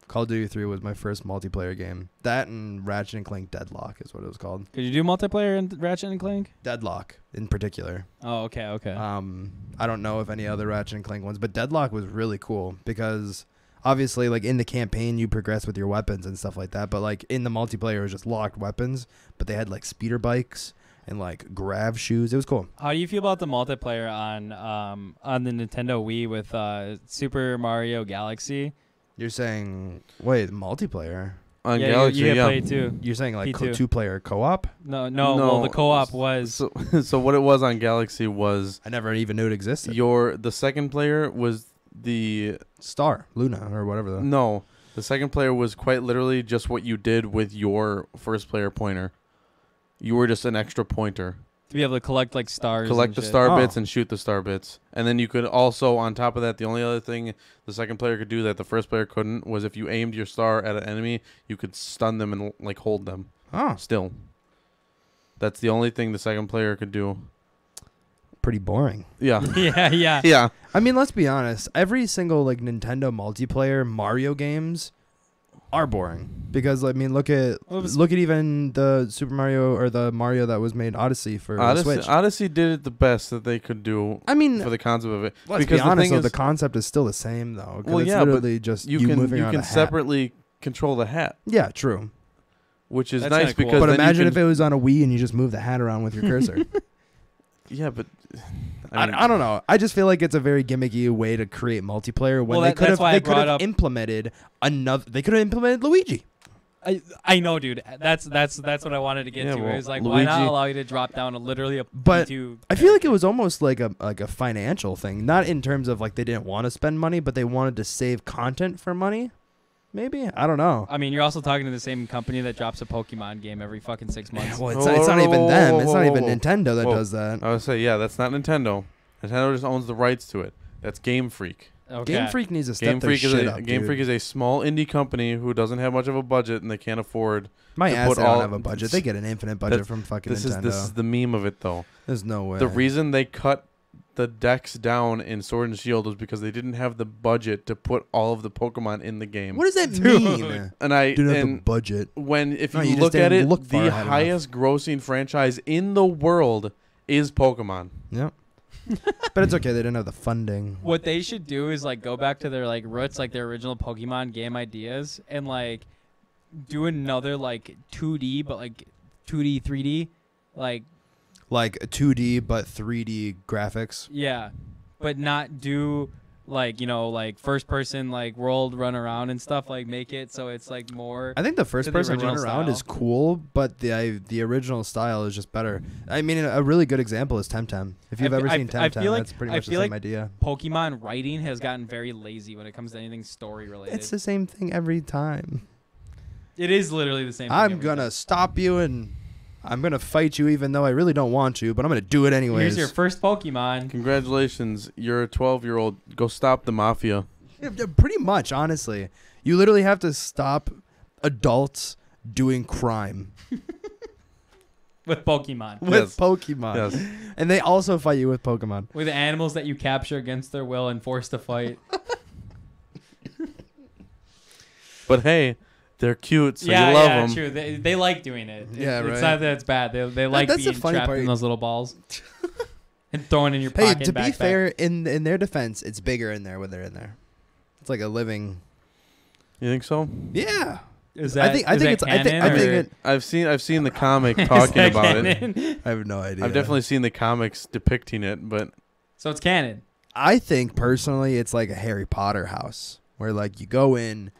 Call of Duty 3 was my first multiplayer game. That and Ratchet and Clank Deadlock is what it was called. Could you do multiplayer in Ratchet and Clank? Deadlock in particular. Oh, okay, okay. I don't know if any other Ratchet and Clank ones, but Deadlock was really cool because obviously, like, in the campaign, you progress with your weapons and stuff like that. But, like, in the multiplayer, it was just locked weapons. But they had, like, speeder bikes and, like, grav shoes. It was cool. How do you feel about the multiplayer on the Nintendo Wii with Super Mario Galaxy? You're saying, wait, multiplayer? On yeah, Galaxy, you yeah. play too. You're saying, like, P2. two-player co-op? No. No. Well, the co-op was. So what it was on Galaxy was I never even knew it existed. the second player was the Star, Luna, or whatever. the second player was quite literally just what you did with your first player pointer. You were just an extra pointer. To be able to collect like stars. Collect and the shit. star bits Oh. and shoot the star bits. And then you could also, on top of that, the only other thing the second player could do that the first player couldn't was if you aimed your star at an enemy, you could stun them and like hold them. Oh, Still. That's the only thing the second player could do. pretty boring. Yeah. yeah. Yeah. I mean, let's be honest. Every single, like, Nintendo multiplayer Mario games are boring. Because, I mean, look at even the Super Mario or the Mario that was made Odyssey for the Switch. Odyssey did it the best that they could do I mean, for the concept of it. let's because be honest, the though, thing the concept is still the same, though. 'Cause Well, it's yeah, but literally just you moving around a hat. separately control the hat, Yeah, true. which is That's nice kinda cool. because But then imagine you if can, it was on a Wii and you just move the hat around with your cursor. yeah, but I don't know. I just feel like it's a very gimmicky way to create multiplayer when Well, they could that's why I have brought up- implemented another. They could have implemented Luigi. I know, dude. That's what I wanted to get Yeah, to. well, It was like, why not Luigi- allow you to drop down literally a But P2 I feel like it was almost like a financial thing, not in terms of like they didn't want to spend money, but they wanted to save content for money. Maybe, I don't know. I mean, you're also talking to the same company that drops a Pokemon game every fucking 6 months. Well, Whoa, it's not whoa, even whoa, them. whoa, It's whoa, not even whoa. Nintendo that Whoa. does that. I would say, yeah, that's not Nintendo. Nintendo just owns the rights to it. That's Game Freak. Okay. Game Freak needs to step Game their Freak is shit a up, Game dude. Freak is a small indie company who doesn't have much of a budget and they can't afford. My to ass, put they don't all- have a budget. They get an infinite budget from fucking This Nintendo. is the meme of it though. There's no way. The reason they cut the decks down in Sword and Shield was because they didn't have the budget to put all of the Pokemon in the game. What does that Dude. mean? And I Didn't have the and budget. when if No, you, you just look at didn't it, look far the ahead enough. highest grossing franchise in the world is Pokemon. Yep. But it's okay. They didn't have the funding. What they should do is like go back to their like roots, like their original Pokemon game ideas, and like do another like 2D, but like 2D, 3D, like Like 2D but 3D graphics. yeah, but not do like like first person like world run around and stuff. Like make it so it's like more. I think the first To the person run original around is style. cool, but the original style is just better. I mean, a really good example is Temtem. If you've I ever fe- seen I Temtem, feel like- that's pretty I much the feel same like idea. Pokemon writing has gotten very lazy when it comes to anything story related. It's the same thing every time. It is literally the same thing. I'm every gonna time. stop you and I'm gonna fight you even though I really don't want to, but I'm gonna do it anyways. Here's your first Pokemon. Congratulations, you're a 12-year-old. Go stop the mafia. Yeah, pretty much, honestly. You literally have to stop adults doing crime With Pokemon. with Yes. Pokemon. Yes. And they also fight you with Pokemon. With animals that you capture against their will and force to fight. But hey, they're cute, so yeah, you love yeah, them. true. They like doing it. Yeah, It's right. not that it's bad. They like that's the being funny trapped part. in those little balls. And throwing in your Hey, pocket to be backpack. fair, in their defense, it's bigger in there when they're in there. It's like a living. You think so? Yeah. Is I that, think is that it's. I think canon, or- it. I've seen the comic Is talking that about it. canon? I have no idea. I've definitely seen the comics depicting it, but So it's canon. I think personally, it's like a Harry Potter house where like you go in,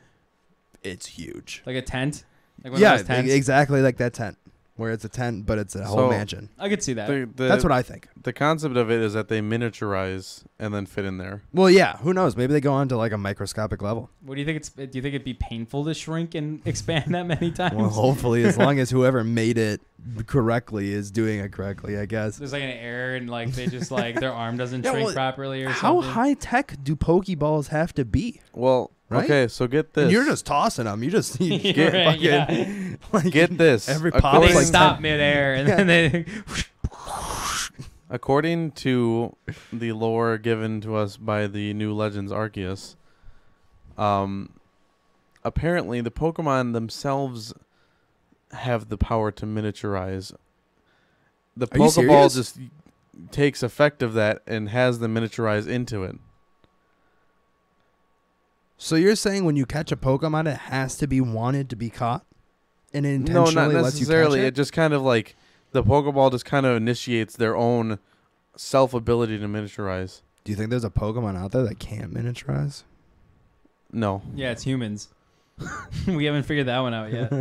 it's huge. Like a tent. Like one Yeah, of those tents. exactly like that tent. where it's a tent, but it's a whole So- mansion. I could see that. That's what I think. The concept of it is that they miniaturize and then fit in there. Well, yeah, who knows? Maybe they go on to like a microscopic level. What do you think? Do you think it'd be painful to shrink and expand that many times? Well, hopefully, as long as whoever made it correctly is doing it correctly, I guess. There's like an error and like they just like their arm doesn't Yeah, shrink well, properly or How something. high tech do Pokeballs have to be? Well, Right? okay, so get this. And you're just tossing them. You just you You're get right, fucking, like, Get this. Every They pop according, like stop 10 midair and then they. according to the lore given to us by the New Legends Arceus, apparently the Pokemon themselves have the power to miniaturize. The Are you Pokeball serious? just takes effect of that and has them miniaturize into it. So you're saying when you catch a Pokemon, it has to be wanted to be caught, and it No, intentionally not lets you catch necessarily. it? It just kind of like the Pokeball just kind of initiates their own self ability to miniaturize. Do you think there's a Pokemon out there that can't miniaturize? No. Yeah, it's humans. We haven't figured that one out yet.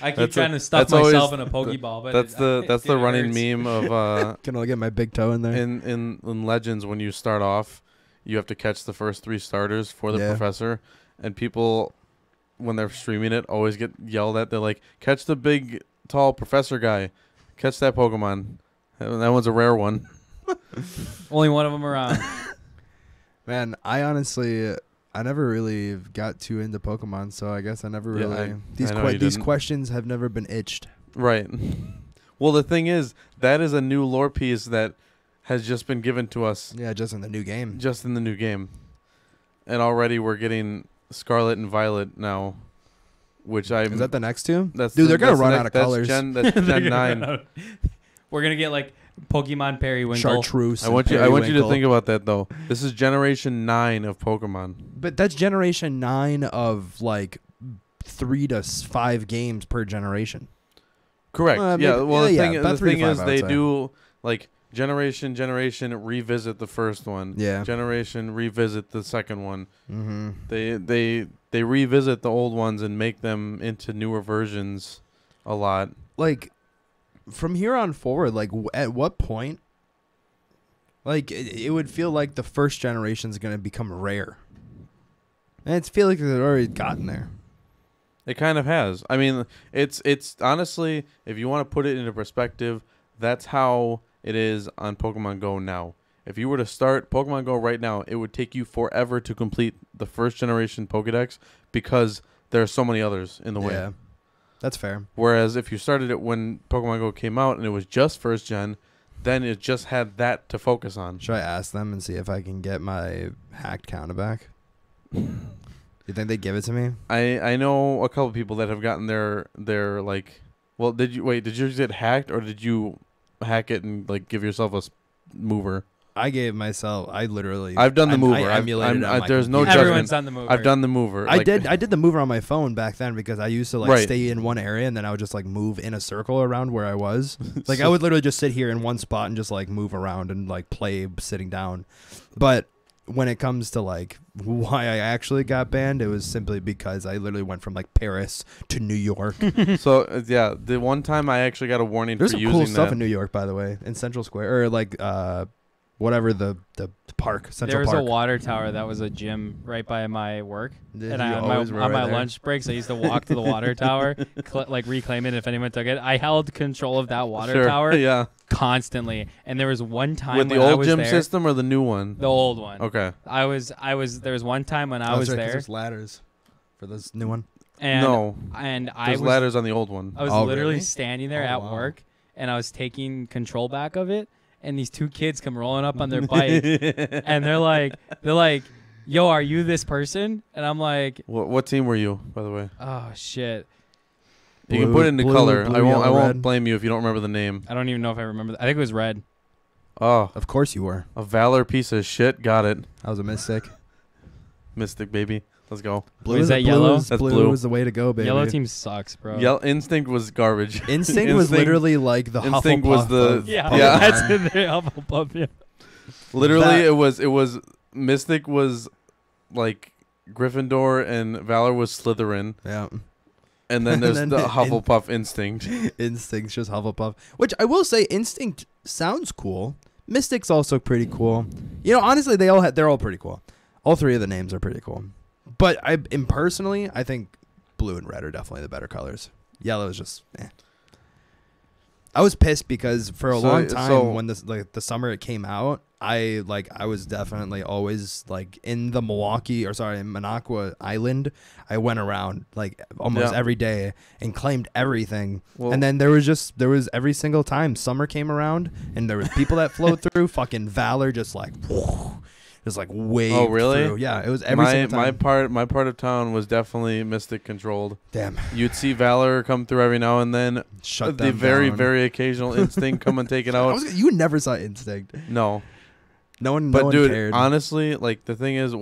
I keep That's trying to stuff that's always myself in a Pokeball, but That's the it running hurts. meme of Can I get my big toe in there? in Legends when you start off, you have to catch the first 3 starters for the Yeah. professor, and people when they're streaming it always get yelled at. They're like, "Catch the big tall professor guy, catch that Pokemon. That one's a rare one." Only one of them around. Man, I honestly, I never really got too into Pokemon, so I guess I never Yeah, really. I these know you these didn't. questions have never been itched. Right. Well, the thing is, that is a new lore piece that has just been given to us Yeah, just in the new game. just in the new game. And already we're getting Scarlet and Violet now, which I'm... Is that the next two? that's Dude, the- they're gonna that's the run next- out of that's colors. That's Gen 9. We're gonna get like Pokemon Periwinkle. Chartreuse. I and want you to Periwinkle. think about that, though. This is Generation 9 of Pokemon. But that's generation 9 of like 3 to 5 games per generation. Correct. Maybe- yeah, well, the thing, about the 3 to thing 5, is I would they say. do, like, generation revisit the first one. Yeah. Generation revisit the second one. Mm-hmm. They revisit the old ones and make them into newer versions a lot. Like, from here on forward, like, at what point, like, it would feel like the first generation is going to become rare. And it's feel like they've already gotten there. It kind of has. I mean, it's honestly, if you want to put it into perspective, that's how it is on Pokemon Go now. If you were to start Pokemon Go right now, it would take you forever to complete the first generation Pokedex because there are so many others in the way. Yeah, that's fair. Whereas if you started it when Pokemon Go came out and it was just first gen, then it just had that to focus on. Should I ask them and see if I can get my hacked counter back? You think they'd give it to me? I know a couple people that have gotten their like, well, did yours get hacked or did you hack it and like give yourself a mover? I gave myself. I literally. I've done the mover. I emulated it on my there's no computer. Everyone's judgment. on the move. I've done the mover. I Like, did the mover on my phone back then because I used to like Right. stay in one area and then I would just like move in a circle around where I was. Like I would literally just sit here in one spot and just like move around and like play sitting down. But when it comes to like why I actually got banned, it was simply because I literally went from like Paris to New York. So yeah, the one time I actually got a warning There's for some using cool stuff that. in New York, by the way, in Central Square or like whatever the park, There Central was Park. a water tower that was a gym right by my work. Did And you on always my, were on right my there? lunch breaks, I used to walk to the water tower, like reclaim it if anyone took it. I held control of that water Sure. tower Yeah. constantly, and there was one time With the when I old was gym there, system or the new one? the old one. Okay. I was. There was one time when I Oh, was that's right, 'cause there, There's ladders for this new one. and No. and I There's was ladders on the old one. I was Oh, literally really? standing there Oh, at wow. work, and I was taking control back of it, and these 2 kids come rolling up on their bike, and they're like, "Yo, are you this person?" And I'm like, What team were you, by the way? "Oh shit, You can Blue- put it into blue- color. blue, I won't yellow, red. blame you if you don't remember the name. I don't even know if I remember. I think it was red." Oh, Of course you were. a Valor piece of shit. Got it. That was a mistake. Mystic, baby. Let's go. Is that yellow? Is, That's blue blue. is the way to go, baby. Yellow team sucks, bro. Instinct was garbage. Instinct was literally like the Instinct Hufflepuff was the- of Yeah, Yeah. that's the Hufflepuff. Yeah. Literally, That- it was Mystic was like Gryffindor and Valor was Slytherin. Yeah. And then there's then the Hufflepuff Instinct. Instinct's just Hufflepuff, which I will say, Instinct sounds cool. Mystic's also pretty cool. You know, honestly, they're all pretty cool. All three of the names are pretty cool. But I think blue and red are definitely the better colors. Yellow is just. I was pissed because for a long time when the summer it came out, I was definitely always like in the Minocqua Island. I went around like almost every day and claimed everything. Well, and then there was every single time summer came around and there was people that flowed through. Fucking Valor just like waved. Oh really? Through. Yeah, it was every single time. My part of town was definitely Mystic controlled. Damn. You'd see Valor come through every now and then. Shut the them very down. very occasional Instinct come and take it out. You never saw Instinct. No. No one dude, cared. Honestly, like the thing is,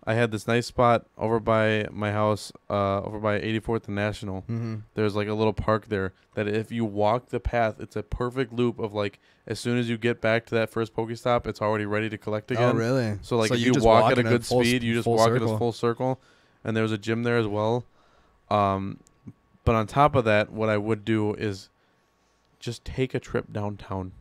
I had this nice spot over by my house, over by 84th and National. Mm-hmm. There's like a little park there that if you walk the path, it's a perfect loop of like as soon as you get back to that first Pokestop, it's already ready to collect again. Oh, really? So like if you walk at a good speed, you just walk at a full circle. And there's a gym there as well. But on top of that, what I would do is just take a trip downtown.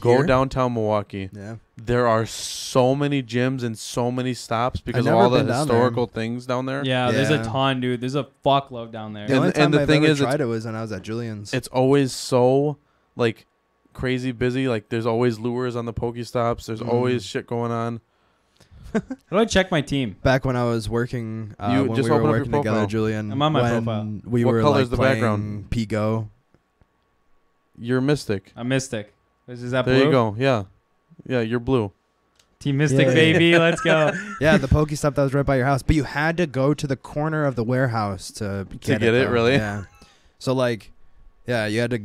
Go downtown Milwaukee. Yeah. There are so many gyms and so many stops because of never all the been down historical things down there. Yeah, there's a ton, dude. There's a fuckload down there. The only time the I've thing ever is, tried it was when I was at Julian's. It's always so like crazy busy. Like there's always lures on the Pokestops. There's always shit going on. How do I check my team? Back when I was working, You when just we were open up your working together, profile. Julian. I'm on my when profile. We What were color's like the playing background? Pigo. You're Mystic. I'm Mystic. Is that There blue? you go. Yeah. Yeah, you're blue. Team Mystic, Yeah. baby. Let's go. Yeah, the Pokestop that was right by your house, but you had to go to the corner of the warehouse to get it, though. really? Yeah. So like, you had to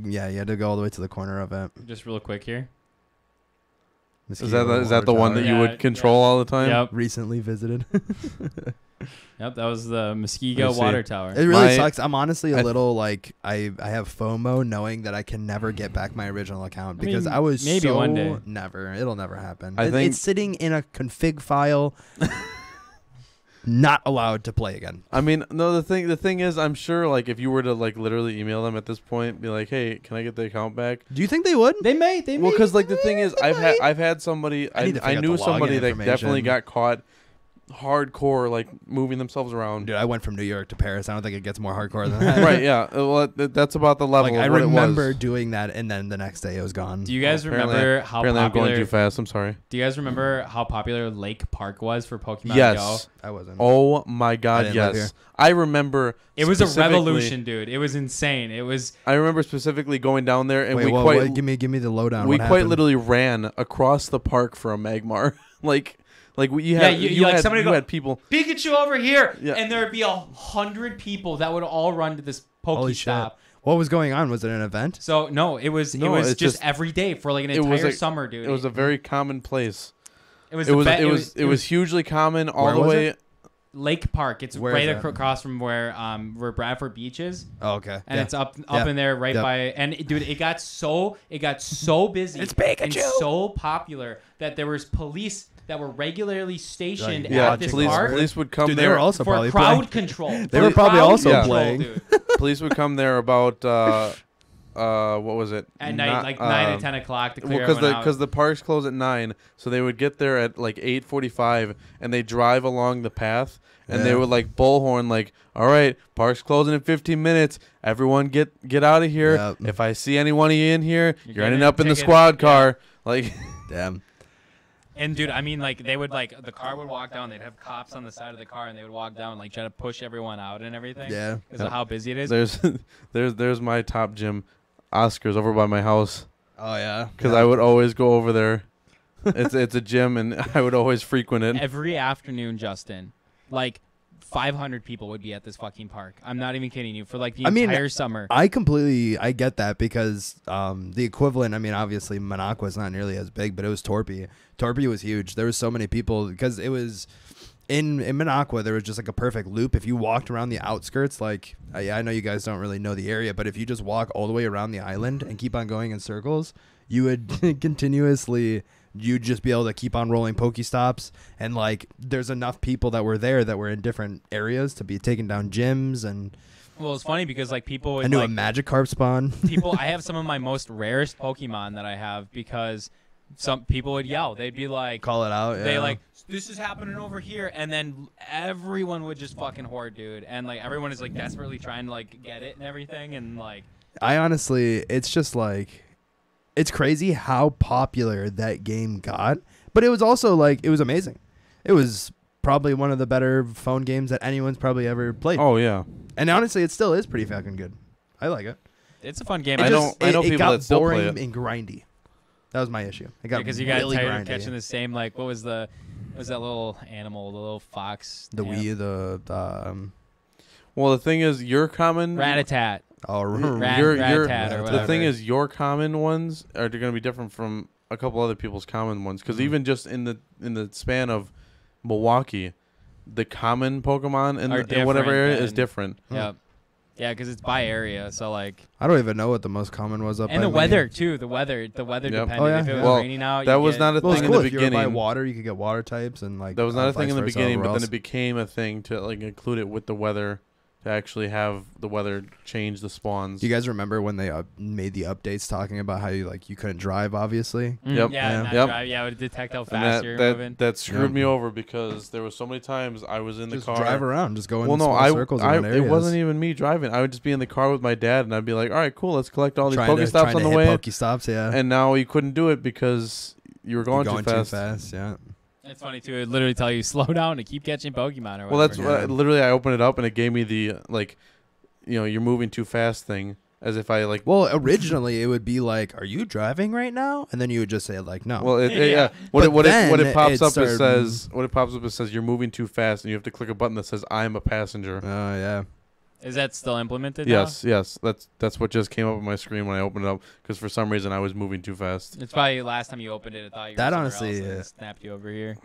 go all the way to the corner of it. Just real quick here. Is that the one that you Yeah, would control all the time? Yep. recently visited? Yep, that was the Let me Muskego see. water tower. It really My- sucks. I'm honestly a little like I have FOMO knowing that I can never get back my original account I because mean, I was maybe so one day. It'll never happen. I think- It's sitting in a config file, not allowed to play again. I mean, no. The thing is, I'm sure like if you were to like literally email them at this point, be like, hey, can I get the account back? Do you think they would? They may. Well, because like the thing is, they might. I've had somebody I need to I figure out knew the login somebody that definitely information. got caught hardcore like moving themselves around. Dude, I went from New York to Paris. I don't think it gets more hardcore than that. Right? Yeah. Well, that's about the level. Like I of what remember it was. doing that, and then the next day it was gone. Do you guys Apparently- remember how Apparently, I'm going popular? too fast. I'm sorry. Do you guys remember how popular Lake Park was for Pokemon Go? Yes. I wasn't. Oh my God. didn't live Yes. I remember. It was a specifically- revolution, dude. It was insane. It was. I remember specifically going down there, and Wait, we whoa, quite wait, give me the lowdown. we What quite happened? literally ran across the park for a Magmar. like you Yeah, had you you like had, somebody you go, had people. Pikachu over here, Yeah. and there would be 100 people that would all run to this Holy shit. Pokestop. What was going on? Was it an event? So no, it was No, just it's just- every day for like an it was entire like- summer, dude. It was a very common place. it was It was the be- it was hugely common all Where the was way. it? Lake Park. It's Where right is that? across from where Bradford Beach is, Oh, okay. and Yeah. it's up Yeah. in there right Yep. by. And dude, it got so busy. It's and Pikachu! so popular that there was police that were regularly stationed Yeah, at this police park would come Dude, they there. were also for probably crowd playing. control. They were For probably crowd also control, playing. dude. Police would come there about what was it? At night, like 9 and 10 o'clock to clear Well, everyone out. because the parks close at 9, so they would get there at like 8:45, and they drive along the path, and they Yeah. would like bullhorn like, "All right, park's closing in 15 minutes. Everyone get out of here. Yep. If I see anyone of you in here, You're you're ending getting up in the tickets." squad Yeah. car." Like, Damn. And dude, I mean, like they would like the car would walk down. They'd have cops on the side of the car, and they would walk down, like try to push everyone out and everything. Yeah. Because of how busy it is. there's my top gym, Oscar's over by my house, Oh yeah. because Yeah. I would always go over there. It's a gym, and I would always frequent it. Every afternoon, Justin, like 500 people would be at this fucking park. I'm not even kidding you. For like the I mean, entire summer. I get that because the equivalent, I mean, obviously Minocqua's not nearly as big, but it was Torpy. Torpy was huge. There was so many people because it was in Minocqua, there was just like a perfect loop. If you walked around the outskirts, like I know you guys don't really know the area, but if you just walk all the way around the island and keep on going in circles, you would continuously you'd just be able to keep on rolling Pokestops, and like there's enough people that were there that were in different areas to be taking down gyms, and Well, it's funny because like people would I knew like a Magikarp spawn. people. I have some of my most rarest Pokemon that I have because some people would yell. They'd be like, Call it out. they yeah. like, this is happening over here, and then everyone would just fucking horde, dude, and like everyone is like desperately trying to like get it and everything, and like I honestly, it's just like, it's crazy how popular that game got. But it was also like, it was amazing. It was probably one of the better phone games that anyone's probably ever played. Oh yeah. And honestly, it still is pretty fucking good. I like it. it's a fun game. I know it people got that still play boring it. and grindy. That was my issue. It got because you got really tired grindy. of catching the same like what was that little animal, the little fox? The animal? Wii, the Well, the thing is, your common Rat-a-tat. Rat- your Rat-a-tat or the whatever. thing is, your common ones are going to be different from a couple other people's common ones. Because even just in the span of Milwaukee, the common Pokemon in whatever area is different. Yep. Yeah, because it's by area, so like, I don't even know what the most common was up. and by the me. weather too. The weather Yep. depended. Oh, yeah, If it was yeah. raining out, That you was get- not a Well, it's thing cool. in the If you were by beginning. water, you could get water types and like. That was not a thing in the vice versa beginning, but everywhere then it became a thing to like include it with the weather, to actually have the weather change the spawns. Do you guys remember when they made the updates talking about how you couldn't drive? Obviously, Yep. Yeah, Yeah. not Yep. drive. Yeah, it would detect how And fast you're moving. that screwed Yeah. me over because there was so many times I was in the just car. drive around, just go in Well, no, small circles around it areas. wasn't even me driving. I would just be in the car with my dad, and I'd be like, "All right, cool, let's collect all these trying Pokestops on to the hit way." Pokestops, yeah. And now you couldn't do it because you were You're going, too fast. yeah. It's funny too. It literally tell you slow down to keep catching Pokemon or whatever. Well, that's Yeah. what literally I opened it up and it gave me the you're moving too fast thing, as if I like. Well, originally it would be like, "Are you driving right now?" And then you would just say like, "No." Well, Yeah. yeah. But What then it pops it up, started- it says you're moving too fast, and you have to click a button that says I'm a passenger. Oh yeah. Is that still implemented? Yes. That's what just came up on my screen when I opened it up, because for some reason I was moving too fast. Now? It's probably last time you opened it. I thought you were That somewhere honestly, else and it snapped you over here.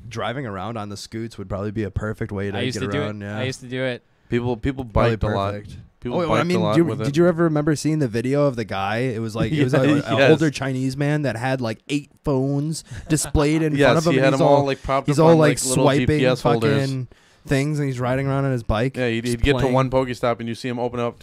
Driving around on the scoots would probably be a perfect way to I used get to do around. it. Yeah. I used to do it. People Probably biked a lot. perfect. People Oh, biked I mean, a lot with it. did you ever remember seeing the video of the guy? It was like it was an Yes. older Chinese man that had like 8 phones displayed in front Yes, of him. he and had he's them all like propped he's up all on like little swiping GPS holders. fucking things, and he's riding around on his bike. Yeah, he'd just get to playing. one Pokestop and you see him open up.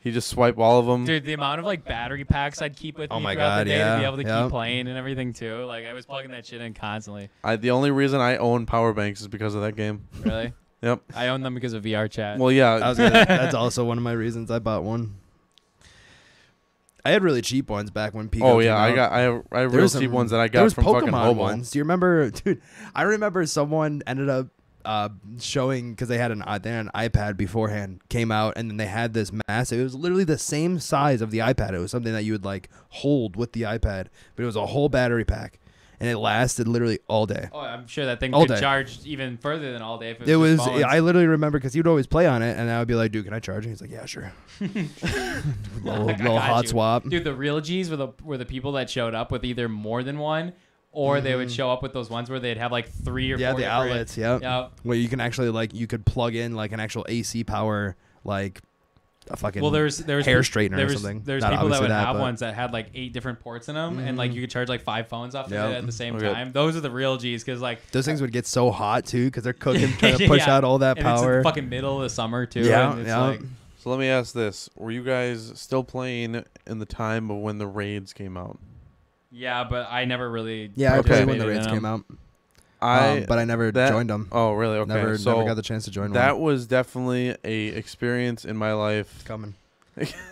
He just swipe all of them. Dude, the amount of like battery packs I'd keep with Oh me my throughout God, the day yeah, to be able to yeah. keep playing and everything too. Like I was plugging that shit in constantly. The only reason I own power banks is because of that game. Really? Yep. I own them because of VR chat. Well, yeah. That's also one of my reasons I bought one. I had really cheap ones back when Pico Oh came yeah, I out. have There real was cheap some- ones that I there got was from fucking Pokemon Hbo. ones. Do you remember, dude? I remember someone ended up showing, because they had an iPad beforehand, came out, and then they had this massive. It was literally the same size of the iPad. It was something that you would like hold with the iPad, but it was a whole battery pack, and it lasted literally all day. Oh, I'm sure that thing All could day. charge even further than all day. If It was. just phones. I literally remember because he would always play on it, and I would be like, "Dude, can I charge?" And he's like, "Yeah, sure." little I little got hot you. swap. Dude, the real G's were the people that showed up with either more than one, or they would show up with those ones where they'd have like 3 or 4 Yeah, the different- outlets. Yep. Yep. Where you can actually you could plug in like an actual AC power, like a fucking Well, there's hair straightener there or was, something. There's Not people that obviously would have but- ones that had like 8 different ports in them, and like you could charge like 5 phones off of Yep. it at the same Okay. time. Those are the real G's because like Those things would get so hot too because they're cooking, trying to push Yeah. out all that and it's in power. the fucking middle of the summer too. Yeah, and it's yeah. like, So let me ask this: were you guys still playing in the time of when the raids came out? yeah, but I never really. Yeah, I Okay. played when the participated raids in came them. out, but I never joined them. Oh, really? Okay. Never so got the chance to join that one. was definitely a experience in my life. Coming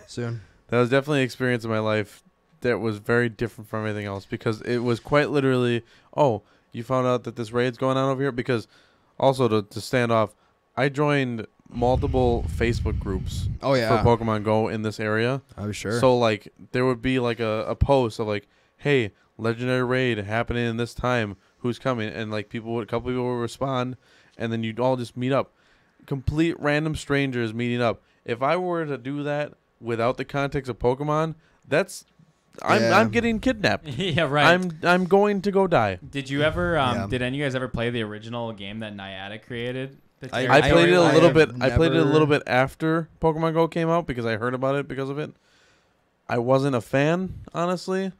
soon. That was definitely an experience in my life that was very different from everything else, because it was quite literally, oh, you found out that this raid's going on over here? Because also to stand off, I joined multiple Facebook groups Oh yeah, for Pokemon Go in this area. I was sure. So like there would be like a post of like, hey, legendary raid happening in this time, who's coming? And like a couple people would respond, and then you'd all just meet up. Complete random strangers meeting up. If I were to do that without the context of Pokemon, I'm getting kidnapped. Yeah, right. I'm going to go die. Did you ever? Yeah. Did any of you guys ever play the original game that Niantic created? The I I played it a I little have bit. I played it a never- little bit after Pokemon Go came out because I heard about it because of it. I wasn't a fan, honestly.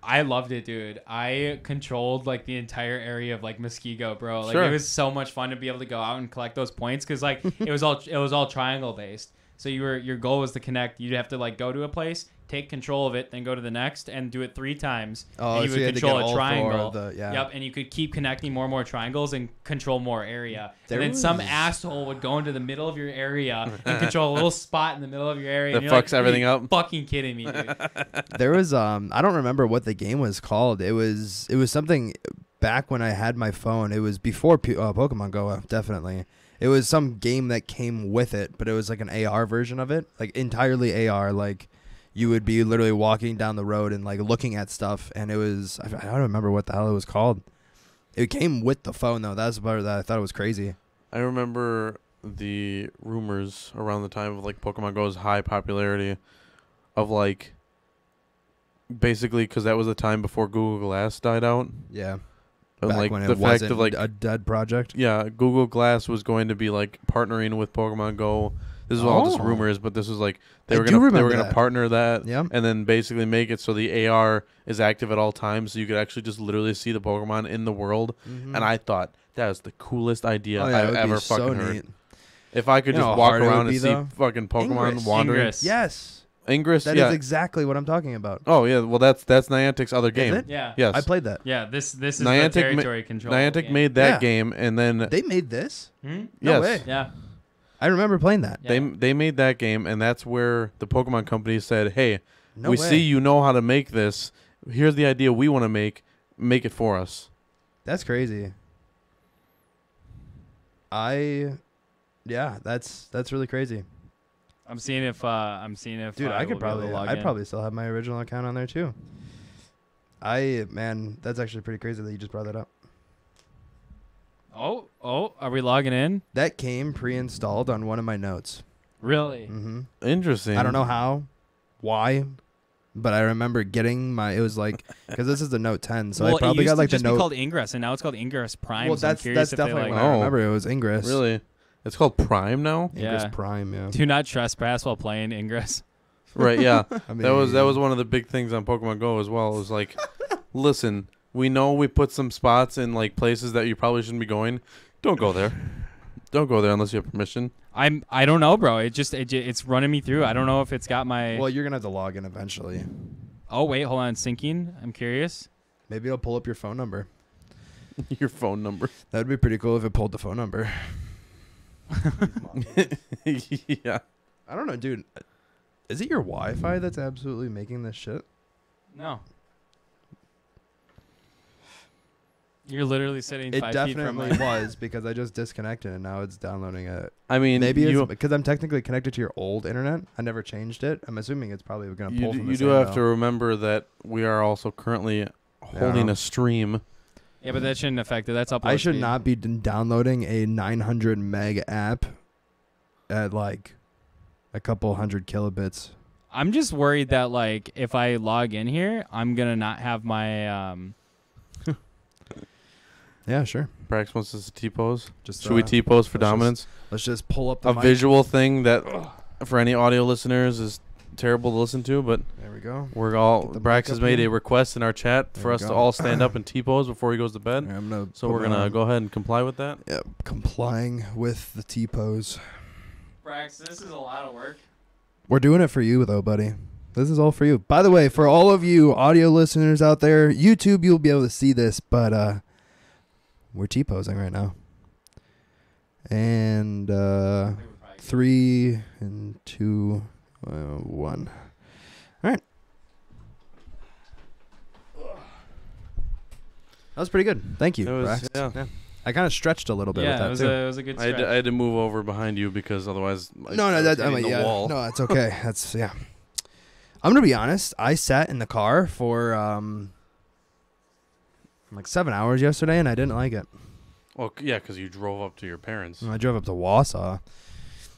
I loved it, dude. I controlled like the entire area of like Muskego, bro. Like Sure. it was so much fun to be able to go out and collect those points because like it was all triangle based. So your goal was to connect. You'd have to like go to a place, take control of it, then go to the next, and do it 3 times. Oh, and you so would you had to control get a all 4 triangle. of the- yeah. Yep, and you could keep connecting more and more triangles and control more area. There and then some was- asshole would go into the middle of your area and control a little spot in the middle of your area. That and you're like, fucks everything "Are you up." Fucking kidding me, dude. There was I don't remember what the game was called. It was something back when I had my phone. It was before Pokemon Go, definitely. It was some game that came with it, but it was like an AR version of it, like entirely AR. Like you would be literally walking down the road and like looking at stuff, and it was I don't remember what the hell it was called. It came with the phone though. That's the part that I thought it was crazy. I remember the rumors around the time of like Pokemon Go's high popularity of like basically because that was the time before Google Glass died out. Yeah, And back like when the it fact wasn't of like a dead project. yeah, Google Glass was going to be like partnering with Pokemon Go. This is all just Oh. rumors, but this was like I they were do gonna remember gonna that. partner that, Yeah. and then basically make it so the AR is active at all times, so you could actually just literally see the Pokemon in the world. Mhm. And I thought that was the coolest idea Oh, yeah, it I've would be ever so fucking heard. neat. If I could You know just how walk hard it would around and be, see though? fucking Pokemon Ingress. wandering. Ingress. Yes, Ingress, that yeah. is exactly what I'm talking about. Oh yeah, well that's Niantic's other game. it? Yeah. Yes, I played that. Yeah, this is Niantic the ma- territory control. Niantic game. made that Yeah. game, and then They made this. Hmm? No yes, way. Yeah. I remember playing that. Yeah. they made that game, and that's where the Pokemon company said, "Hey, No we way. see you know how to make this. Here's the idea we want to make it for us." That's crazy. Yeah, that's really crazy. I'm seeing if Dude, I will could be able probably to log I'd in. probably still have my original account on there too. Man, that's actually pretty crazy that you just brought that up. Oh, are we logging in? That came pre-installed on one of my notes. Really? Hmm Interesting. I don't know how, why, but I remember getting it was like, because this is the Note 10, so I probably got like just the be Note. called Ingress, and now it's called Ingress Prime. Well, so I'm that's curious if they, definitely like, what I Oh. remember. It was Ingress. Really, it's called Prime now. Ingress Yeah. Prime, yeah. Do not trespass while playing Ingress. Right? Yeah. I mean, That was one of the big things on Pokemon Go as well. It was like, listen, we know we put some spots in like places that you probably shouldn't be going. Don't go there. Don't go there unless you have permission. I don't know, bro. It's running me through. I don't know if it's got my. Well, you're gonna have to log in eventually. Oh wait, hold on, syncing. I'm curious. Maybe it'll pull up your phone number. Your phone number. That'd be pretty cool if it pulled the phone number. Yeah. I don't know, dude. Is it your Wi-Fi that's absolutely making this shit? No. You're literally sitting It 5 feet from definitely my. was because I just disconnected and now it's downloading it. I mean, Maybe you, it's because I'm technically connected to your old internet. I never changed it. I'm assuming it's probably going to pull from the you same do have though. to remember that we are also currently holding Yeah. a stream. Yeah, but that shouldn't affect it. That's upload I should speed. not be downloading a 900 meg app at like a couple hundred kilobits. I'm just worried that like if I log in here, I'm gonna not have my Yeah, sure. Brax wants us to T-pose. Just Should we T-pose for let's just- dominance? Let's just pull up the A mic. visual thing that for any audio listeners is terrible to listen to, but There we go. we're all Get the Brax mic has up made here. a request in our chat There for we us to go. all stand up and T-pose before he goes to bed. Here, I'm gonna So put we're my gonna arm- go ahead and comply with that. Yep, complying with the T-pose. Brax, this is a lot of work. We're doing it for you, though, buddy. This is all for you. By the way, for all of you audio listeners out there, YouTube, you'll be able to see this, but we're T-posing right now. And 3 and 2, 1. All right. That was pretty good. Thank you, It was- Brax. yeah. I kind of stretched a little bit Yeah, with that, it was too. a good I stretch. had to move over behind you because otherwise I No, was I hitting mean, the yeah, wall. no, that's okay. That's yeah. I'm gonna be honest. I sat in the car for like 7 hours yesterday, and I didn't like it. Well, yeah, because you drove up to your parents. I drove up to Wausau.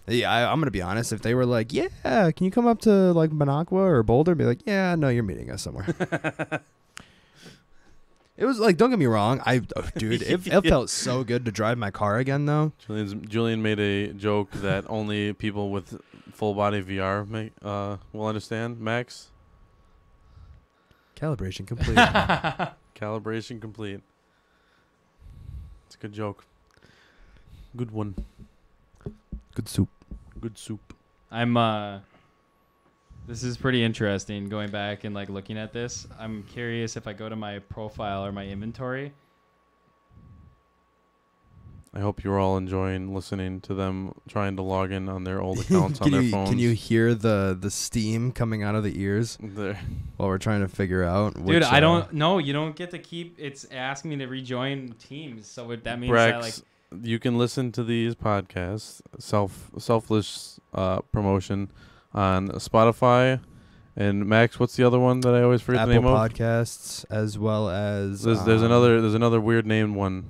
Yeah, I'm gonna be honest. If they were like, "Yeah, can you come up to like Minocqua or Boulder?" I'd be like, "Yeah, no, you're meeting us somewhere." It was like, don't get me wrong. Dude, it felt so good to drive my car again, though. Julian made a joke that only people with full body VR will understand. Max, Calibration complete. calibration complete. It's a good joke. Good one. Good soup. Good soup. This is pretty interesting going back and like looking at this. I'm curious if I go to my profile or my inventory. I hope you're all enjoying listening to them trying to log in on their old accounts on their phones. Can you hear the steam coming out of the ears There. while we're trying to figure out? Dude, I don't know. You don't get to keep. It's asking me to rejoin Teams, so that means that like you can listen to these podcasts, selfless promotion on Spotify. And Max, what's the other one that I always forget Apple the name of? Podcasts, as well as There's another weird named one.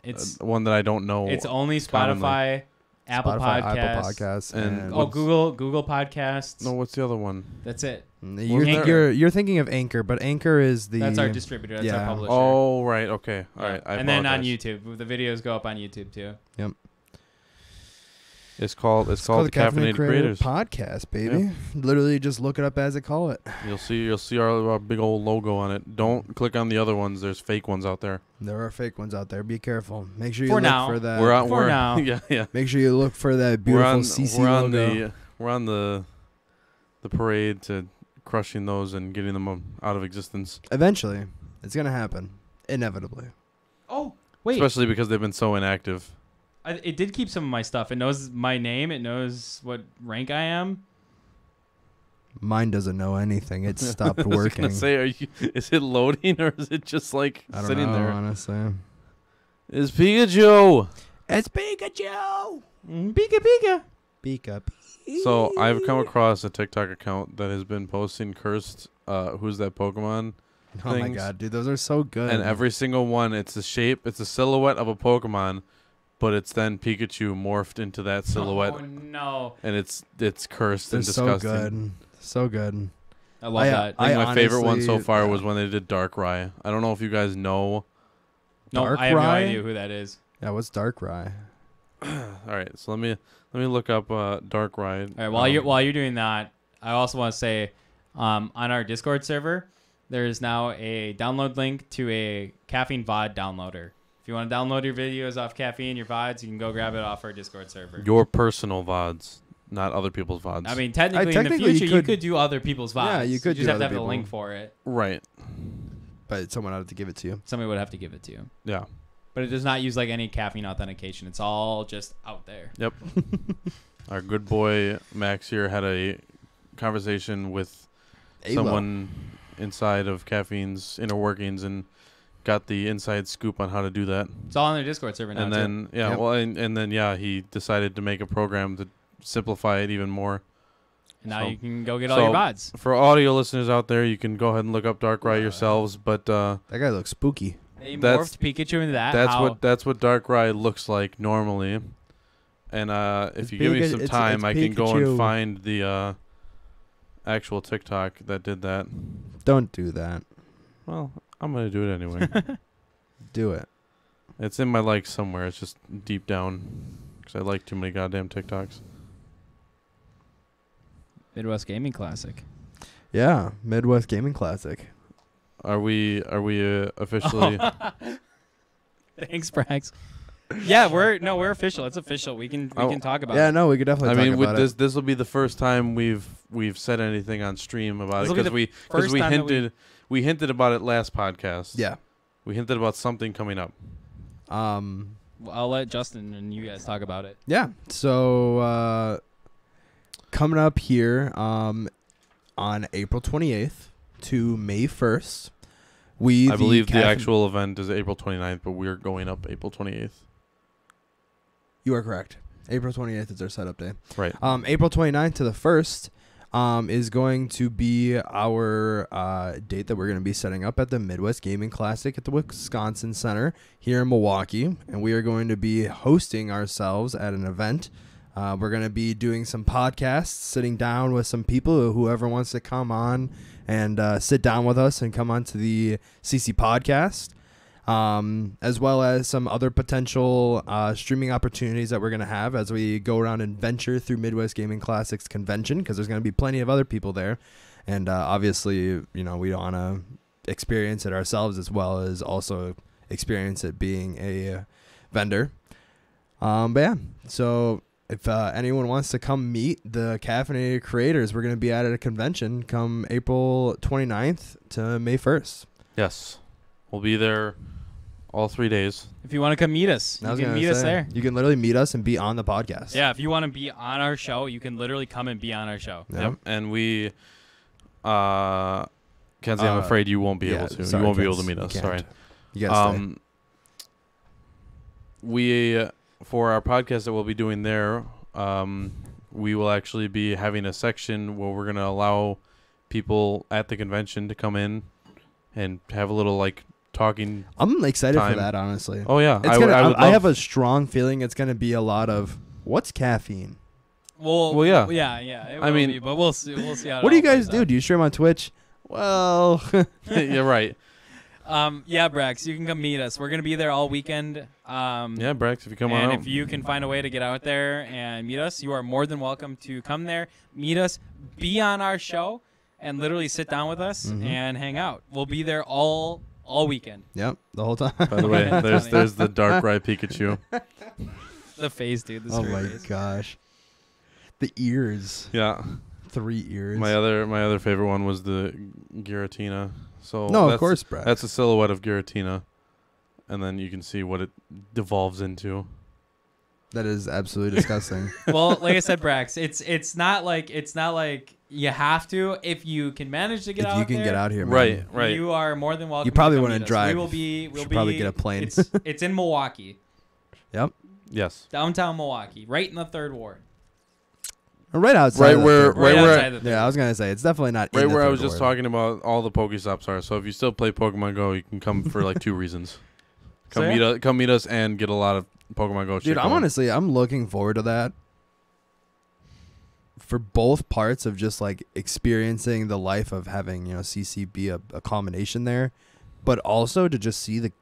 it's One that I don't know. it's only commonly. Spotify, Apple Podcasts, and Oh, Google Podcasts. No, what's the other one? That's it. You're thinking of Anchor, but Anchor is the That's our distributor. That's our yeah. publisher. Oh, right. Okay. All right. I and then on apologize. YouTube, the videos go up on YouTube too. It's called the Caffeinated Creators. podcast, baby. Literally, just look it up as they call it. You'll see our big old logo on it. Don't click on the other ones. There's fake ones out there. There are fake ones out there. Be careful. Make sure you For look now. for that. For now. Yeah. Make sure you look for that beautiful CC logo. We're on the parade to crushing those and getting them out of existence. Eventually, it's gonna happen. Inevitably. Oh, wait. Especially because they've been so inactive. It did keep some of my stuff. It knows my name. It knows what rank I am. Mine doesn't know anything. It stopped I was working. gonna say, is it loading or is it just like I don't sitting know, there? honestly. It's Pikachu. It's Pikachu. Pika. Pika. So I've come across a TikTok account that has been posting cursed. Who's that Pokemon? Oh my things. god, dude, those are so good. And every single one, it's a silhouette of a Pokemon, but it's then Pikachu morphed into that silhouette, Oh no. and it's cursed They're and so disgusting. good. So good. I love that. I think my favorite one so honestly- far was when they did Darkrai. I don't know if you guys know. No, I have no Darkrai? idea who that is. Yeah, what's Darkrai? All right, so let me look up Darkrai. All right, while you're doing that, I also want to say, on our Discord server, there is now a download link to a Caffeine VOD downloader. If you want to download your videos off Caffeine, your VODs, you can go grab it off our Discord server. Your personal VODs, not other people's VODs. I mean, technically in the technically, future, you could do other people's VODs. Yeah, you could just do have to other have the link people. for it. right. But someone had to give it to you. Somebody would have to give it to you. Yeah. But it does not use like any caffeine authentication. It's all just out there. Yep. Our good boy Max here had a conversation with someone inside of Caffeine's inner workings and got the inside scoop on how to do that. It's all on their Discord server now. And too. then Yep. and then he decided to make a program to simplify it even more. And now so- you can go get all your VODs. For audio listeners out there, you can go ahead and look up Darkrai yourselves, but That guy looks spooky. They that's- morphed Pikachu into that. that's what Darkrai looks like normally. And if you give me some time, I can go and Pikachu. find the actual TikTok that did that. Don't do that. Well, I'm gonna do it anyway. Do it. It's in my likes somewhere. It's just deep down because I like too many goddamn TikToks. Midwest Gaming Classic. Yeah, Midwest Gaming Classic. Are we officially? Thanks, Brax. Yeah, we're official. It's official. We can talk about Yeah, it. no, we could definitely I talk mean, about it. this will be the first time we've said anything on stream about This'll it be because the first we time that we hinted about it last podcast. Yeah. We hinted about something coming up. Well, I'll let Justin and you guys talk about it. Yeah. So coming up here on April 28th to May 1st, I believe the actual event is April 29th, but we're going up April 28th. You are correct. April 28th is our setup day. Right. April 29th to the 1st is going to be our date that we're going to be setting up at the Midwest Gaming Classic at the Wisconsin Center here in Milwaukee. And we are going to be hosting ourselves at an event. We're going to be doing some podcasts, sitting down with some people, whoever wants to come on and sit down with us and come on to the CC podcast. as well as some other potential streaming opportunities that we're going to have as we go around and venture through Midwest Gaming Classics convention, because there's going to be plenty of other people there. And obviously, you know, we want to experience it ourselves as well as also experience it being a vendor. But yeah, so if anyone wants to come meet the Caffeinated Creators, we're going to be at a convention come April 29th to May 1st. Yes. We'll be there all 3 days. If you want to come meet us, you can meet us there. You can literally meet us and be on the podcast. Yeah, if you want to be on our show, you can literally come and be on our show. Yep. And we, Kenzie, I'm afraid you won't be able to. Sorry, you won't be able to meet us. Sorry. You guys stay. We, for our podcast that we'll be doing there, we will actually be having a section where we're going to allow people at the convention to come in and have a little like talking. I'm excited time. for that, honestly. Oh yeah, I have a strong feeling it's going to be a lot of what's caffeine. Well, yeah. It will be, but we'll see. We'll see how. What do you guys do? Do you stream on Twitch? Well, you're right. Yeah, Brax, you can come meet us. We're gonna be there all weekend. Yeah, Brax, if you come on out. And if you can find a way to get out there and meet us, you are more than welcome to come there, meet us, be on our show, and literally sit down with us and hang out. We'll be there all weekend. Yep, the whole time. By the way, there's the Darkrai Pikachu. The face, dude. The Oh my face. gosh, the ears. Yeah. 3 ears. My other favorite one was the Giratina. So no, of course, Brad. That's a silhouette of Giratina, and then you can see what it devolves into. That is absolutely disgusting. Well, like I said, Brax, it's not like you have to. If you can manage to get out, if you can get out here, man. Right. You are more than welcome. You probably to wouldn't drive. We'll be probably get a plane. It's in Milwaukee. Yep. Yes. Downtown Milwaukee, right in the 3rd Ward. Right outside. Right of the where, third ward. right where. Yeah, I was gonna say it's definitely not. Right in the where I third was just ward. talking about all the Pokestops are. So if you still play Pokemon Go, you can come for like 2 reasons. Come meet us and get a lot of Pokemon Go. Dude, I'm looking forward to that. For both parts of just like experiencing the life of having, you know, CC be a combination there, but also to just see the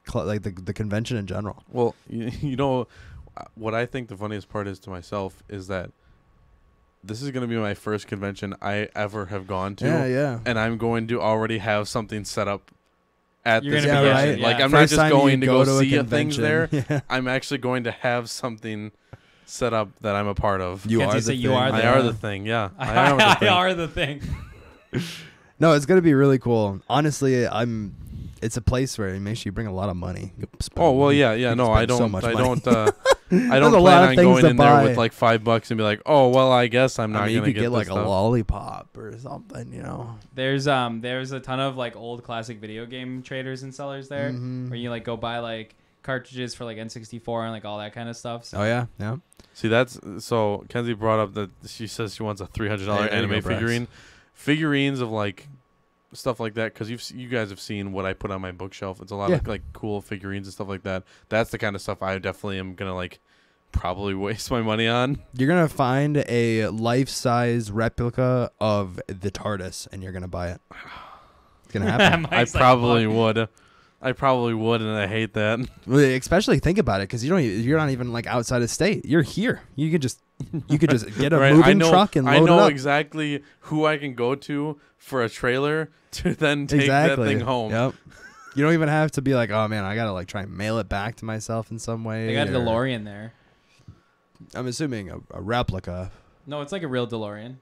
convention in general. Well, you know, what I think the funniest part is to myself is that this is going to be my first convention I ever have gone to. Yeah. And I'm going to already have something set up at You're this gonna be convention. yeah. Like, I'm First not time just going you to go to a see things convention. there. Yeah. I'm actually going to have something set up that I'm a part of. You Can't are you the say thing. you are the I are the thing, yeah. I am the I thing. are the thing. No, it's gonna be really cool. Honestly, it's a place where it makes you bring a lot of money. Oh well, yeah. You No, spend I don't. so much I money. don't. I There's don't a lot plan of on things going to in there buy. with like $5 and be like, oh well, I guess I'm not I mean, you gonna could get like this a stuff. lollipop or something, you know. There's a ton of like old classic video game traders and sellers there where you like go buy like cartridges for like N64 and like all that kind of stuff. So. Oh yeah. See, that's so. Kenzie brought up that she says she wants a $300 Hey, there you anime go, Brax. figurine. Figurines of like stuff like that, because you guys have seen what I put on my bookshelf. It's a lot of like cool figurines and stuff like that. That's the kind of stuff I definitely am gonna like probably waste my money on. You're gonna find a life-size replica of the TARDIS, and you're gonna buy it. It's gonna happen. I probably would. I probably would, and I hate that. Well, especially think about it, because you're not even like outside of state. You're here. You could just get a Right, moving truck and load I know it up. exactly who I can go to for a trailer to then take that thing home. Yep. You don't even have to be like, oh man, I gotta like try and mail it back to myself in some way. They got a or- DeLorean there. I'm assuming a replica. No, it's like a real DeLorean.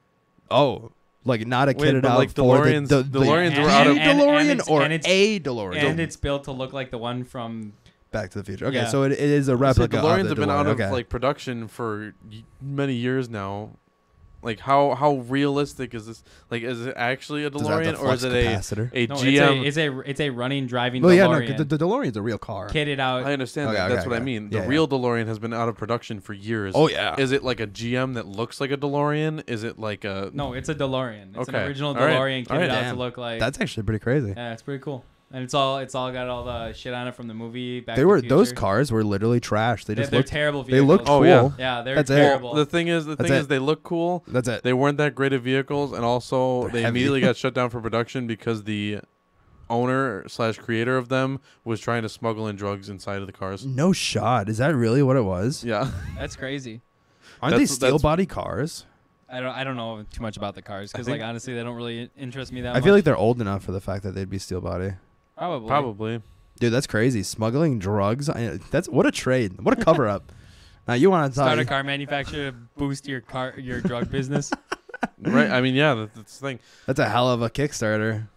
Oh, like not a Wait, kitted but, out like, for DeLoreans- the DeLoreans the were out of- DeLorean or and it's- a DeLorean. And it's built to look like the one from. Back to the Future. Okay, Yeah. so it is a So replica. DeLoreans of the have been DeLorean. out of Okay. like production for many years now. Like how realistic is this? Like, is it actually a Does it have the DeLorean or is flux it capacitor? a No, GM? it's a running driving Well, yeah, DeLorean. no, the DeLorean's a real car. kitted out. I understand Okay, that. okay, That's what I okay. mean. Yeah, The yeah. real DeLorean has been out of production for years. Oh yeah. Is it like a GM that looks like a DeLorean? Is it like a No, it's a DeLorean. It's Okay. an original All right. DeLorean All right. kitted out Damn. to look like. That's actually pretty crazy. Yeah, it's pretty cool. And it's all got all the shit on it from the movie. Back They to were the those Future. cars were literally trash. They just They're looked. terrible They vehicles. looked Oh, cool. yeah. Yeah, they're That's it. terrible. the thing is That's it. they look cool. That's it. They weren't that great of vehicles, and also They're they heavy. immediately got shut down for production because the owner / creator of them was trying to smuggle in drugs inside of the cars. No shot. Is that really what it was? Yeah. That's crazy. Aren't they That's- steel body cars? I don't know too much about the cars because like honestly they don't really interest me that I much. feel like they're old enough for the fact that they'd be steel body. Probably. Dude, that's crazy. Smuggling drugs. That's what a trade. What a cover up. Now you want to talk? Start a car manufacturer to boost your drug business. Right. I mean, yeah, that's the thing. That's a hell of a Kickstarter.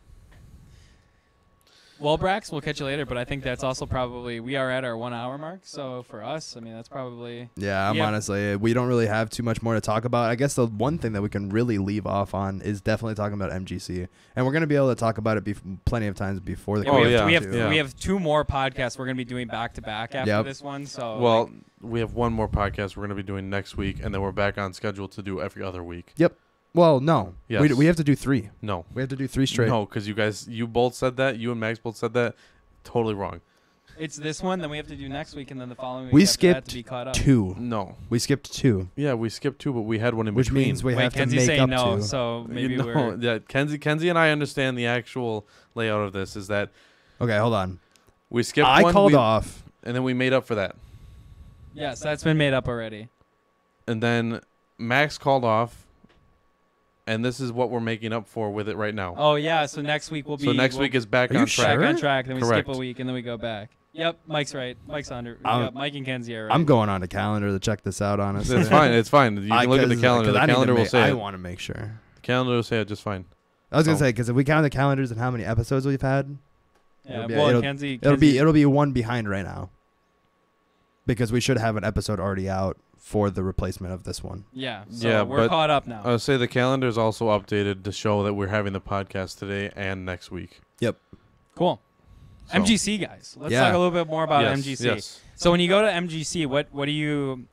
Well, Brax, we'll catch you later, but I think that's also probably we are at our 1 hour mark. So for us, I mean that's probably Yeah, I'm Yeah. honestly, we don't really have too much more to talk about. I guess the one thing that we can really leave off on is definitely talking about MGC, and we're gonna be able to talk about it plenty of times before the. Yeah, we, Oh, have, yeah. we have Yeah. we have 2 more podcasts we're gonna be doing back to back after Yep. this one. So Well, we have one more podcast we're going to be doing next week, and then we're back on schedule to do every other week. Well, no, Yes. we have to do 3. No. We have to do 3 straight. No, because you both said that. You and Max both said that. Totally wrong. it's this one, then we have to do next week, and then the following week We after that skipped to be caught up. 2. No. We skipped 2, Yeah, we skipped 2, but we had one in which between. means we Wait, have to Kenzie's make saying up no, 2. so maybe no, we're yeah, Kenzie and I understand the actual layout of this. Is that Okay, hold on. we skipped I one, called off. and then we made up for that, yes, that's been made up already. and then Max called off, and this is what we're making up for with it right now. Oh yeah, so next week will be. So next week is back Are you on track. sure? back on track. Then we Correct. skip a week, and then we go back. Yep, Mike's right. Mike's under. I'm- Yep, Mike and Kenzie are right. I'm going on the calendar to check this out. Honestly, It's fine. It's fine. You can look at the calendar. The calendar will say I it. want to make sure. The calendar will say it just fine. I was gonna So- say because if we count the calendars and how many episodes we've had, Yeah, it'll be- well, it'll- Kenzie. it'll be one behind right now. Because we should have an episode already out for the replacement of this one. Yeah. So Yeah, we're but- caught up now. I'll say the calendar is also updated to show that we're having the podcast today and next week. Cool. So- MGC guys. Let's Yeah. talk a little bit more about Yes, MGC. Yes. So when you go to MGC, what do you?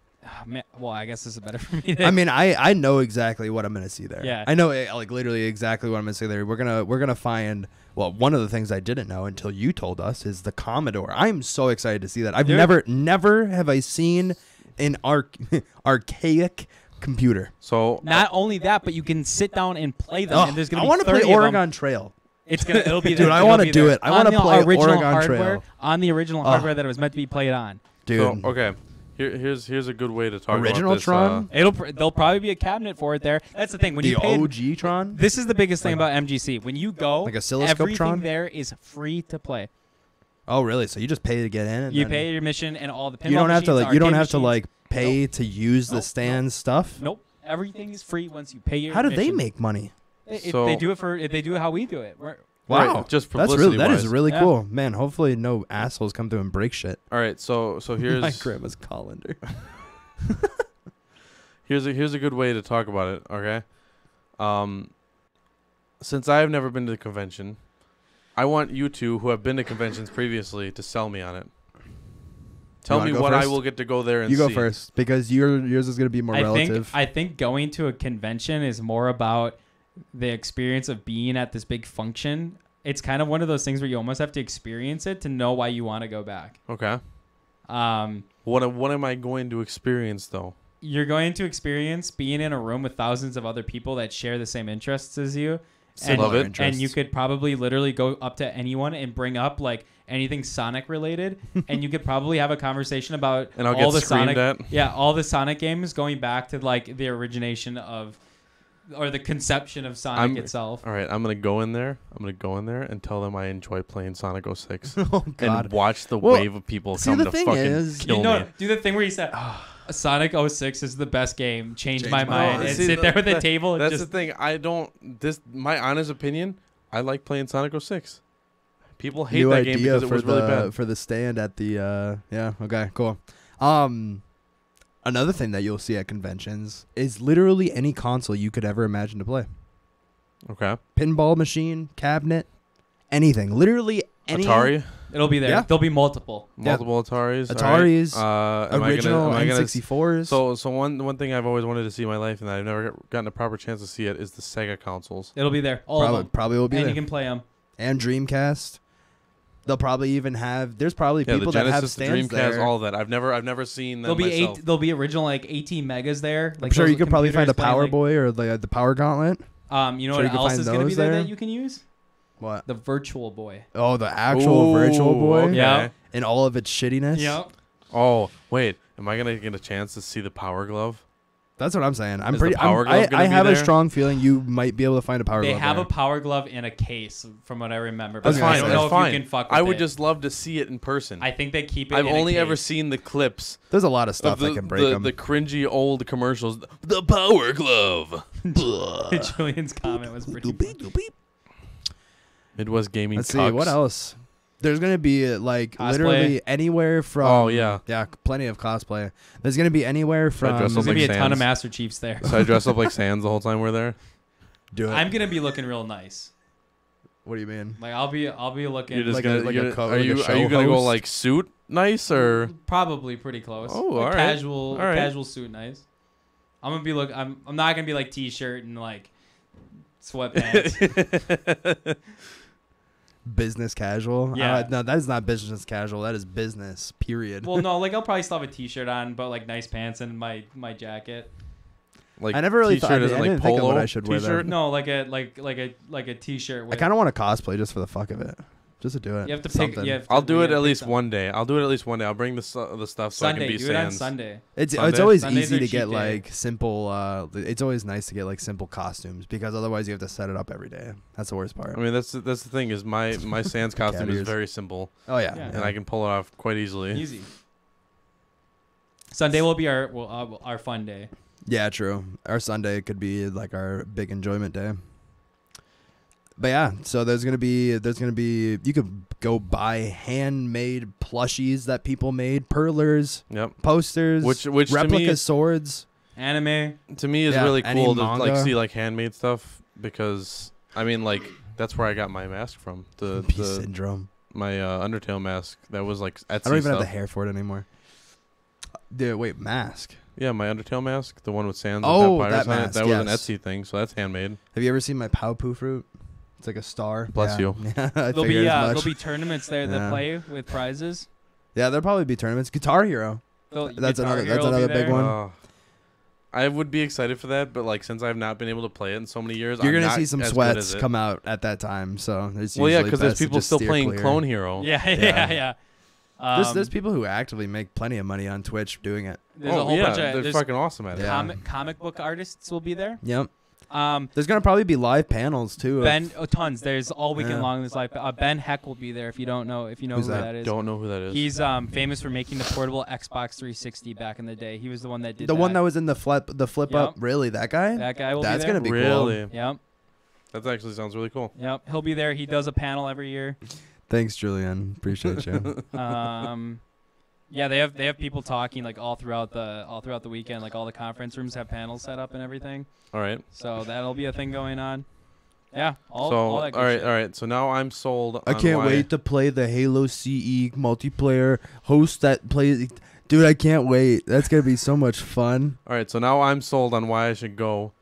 Well, I guess this is better for me. I mean, I know exactly what I'm gonna see there. Yeah. I know like literally exactly what I'm gonna see there. We're gonna find. Well, one of the things I didn't know until you told us is the Commodore. I'm so excited to see that. I've Dude. never have I seen an archaic computer. So Not only that, but you can sit down and play them. Oh, and there's gonna I be want to 30 play of them. Oregon Trail. It'll be Dude, there. I It'll wanna be do there. it. I On wanna the play original Oregon hardware, Trail. on the original hardware that it was meant to be played on. Dude, okay. Here's a good way to talk Original about this. Tron? There'll probably be a cabinet for it there. That's the thing. When the you pay, OG Tron. this is the biggest thing Like- about MGC. When you go, Like oscilloscope everything Tron? there is free to play. Oh, really? So you just pay to get in? And You then pay your admission and all the pinball You don't have to machines, like. You don't arcade have to machines. like pay to use the Nope, stand stuff. Nope. Everything is free once you pay your. How do they admission. make money? If So- they do it how we do it. Wow, Right, just That is publicity-wise. really Yeah. cool, man. Hopefully, no assholes come through and break shit. All right. So My here's grandma's colander. here's a good way to talk about it. Okay. Since I've never been to the convention, I want you two who have been to conventions previously to sell me on it. Tell wanna me go what I first? will get to go there and You go see. first because yours is gonna be more relative. I think going to a convention is more about the experience of being at this big function. It's kind of one of those things where you almost have to experience it to know why you want to go back. Okay. Um, What am I going to experience though? you're going to experience being in a room with thousands of other people that share the same interests as you. Love it. And you could probably literally go up to anyone and bring up like anything Sonic related, and you could probably have a conversation about And I'll all get the screamed Sonic, at. yeah, all the Sonic games going back to like the origination of, or the conception of Sonic itself. All right, I'm gonna go in there. And tell them I enjoy playing Sonic 06 oh God. and watch the Well, wave of people see, come the to thing fucking is, kill You know, me. do the thing where you said, Sonic 06 is the best game. Change my mind. And See, sit there with the table. And That's just, the thing. I don't. My honest opinion. I like playing Sonic 06. People hate New that game idea because it for was the really bad. for the stand at the yeah. Okay, cool. Another thing that you'll see at conventions is literally any console you could ever imagine to play. Okay. Pinball machine, cabinet, anything. Literally any Atari. it'll be there. Yeah. There'll be multiple. Multiple Ataris. Ataris, all right. Am I original gonna- N64s. So one thing I've always wanted to see in my life and I've never gotten a proper chance to see it is the Sega consoles. It'll be there. All of them. probably will be And there. you can play them. And Dreamcast. They'll probably even have. There's probably Yeah, people the that have Genesis, the stands Dreamcast, there. all of that. I've never seen them There'll be myself. There'll be original like 18 megas there. Like I'm sure those you could probably find a computers playing, Power Boy or the Power Gauntlet. You know Sure what you can else find is going to be those there there? that you can use? What? The Virtual Boy. Oh, the actual Virtual Boy? Okay. Yeah. In all of its shittiness? Yep. Oh, wait. Am I gonna get a chance to see the Power Glove? That's what I'm saying. Is the Power Glove gonna I be have a there? strong feeling you might be able to find a Power They Glove have there. a Power Glove in a case, from what I remember. That's But fine. I don't That's know if fine. you can fuck with I would it. just love to see it in person. I think they keep it I've in a only ever case. seen the clips There's a lot of stuff of the, that can break them. the cringy old commercials. The Power Glove. Julian's comment was pretty funny. Midwest Gaming. Let's see, Cucks. what else? There's going to be like Cosplay. literally anywhere from... Oh, yeah. Yeah, plenty of cosplay. There's going to be anywhere from... dress There's up going to like be a ton of Sans. Master Chiefs there. So I dress up like Sans the whole time we're there. Do it. I'm going to be looking real nice. What do you mean? Like I'll be looking You're just Like gonna, a- like you're a co- are like a you show are you gonna go host? like suit nice or? probably pretty close. Oh, Like all right. casual, All right. casual suit, nice. I'm gonna be I'm not gonna be like t-shirt and like sweatpants. Business casual? Yeah. No, that is not business casual. That is business, period. Well, no, like I'll probably still have a t-shirt on, but like nice pants and my jacket. Like I never really thought... t-shirt I isn't didn't like think of polo what I should wear there. t-shirt. No, like a t-shirt. I With, kind of want to cosplay just for the fuck of it. Just to do it. You have to Something. pick. You have to, I'll do you it gotta at pick least something. one day. I'll do it at least one day. I'll bring the stuff so I Sunday, can be do it on Sans. Sunday. It's Sunday? always Sundays easy are to cheat get day. like simple. It's always nice to get like simple costumes because otherwise you have to set it up every day. That's the worst part. I mean that's the thing is my Sans costume Cat is ears. very simple Oh yeah, Yeah. and I can pull it off quite easily. Easy. Sunday will be our fun day. Yeah, true. Our Sunday could be like our big enjoyment day. But yeah, so there's gonna be you could go buy handmade plushies that people made, perlers, Yep. posters, Which replica to me, swords. Anime. to me is Yeah, really any cool to like manga. see like handmade stuff because I mean like that's where I got my mask from. The Syndrome. my Undertale mask that was like Etsy I don't even stuff. have the hair for it anymore. Dude, wait, mask. Yeah, my Undertale mask, the one with Sans Oh, and Papyrus that on it. mask, That was an yes. Etsy thing, so that's handmade. Have you ever seen my Pow Poo fruit? It's like a star. Bless Yeah. you. Yeah, I There'll figured be as there'll much. be tournaments there that Yeah. play with prizes. Yeah, there'll probably be tournaments. Guitar Hero. That's Guitar another- Hero that's will be another big there. one. I would be excited for that, but like since I've not been able to play it in so many years, You're I'm gonna not see some as good sweats as it. come out at that time. So it's Well, yeah, usually because there's best to people just still steer playing clear. Clone Hero. Yeah, Yeah. yeah. There's people who actively make plenty of money on Twitch doing it. There's a whole yeah, bunch of they're there's fucking awesome at it. Yeah. comic book artists will be there. Yep. Um, There's gonna probably be live panels too. tons. There's all weekend Yeah. long. There's like Ben Heck will be there if you know Who's who that? that is. Don't know who that is. He's famous for making the portable Xbox 360 back in the day. He was the one that did the one that was in the flip Yep. up. Really, that guy? that guy will That's be there. gonna be really. cool. Yep. That actually sounds really cool. Yep. He'll be there. He does a panel every year. Thanks, Julian. Appreciate you. Yeah, they have people talking like all throughout the weekend. Like all the conference rooms have panels set up and everything. All right. So that'll be a thing going on. Yeah. All So that good all right, shit. all right. So now I'm sold. I on can't why- wait to play the Halo CE multiplayer host that plays. Dude, I can't wait. That's gonna be so much fun. All right. So now I'm sold on why I should go.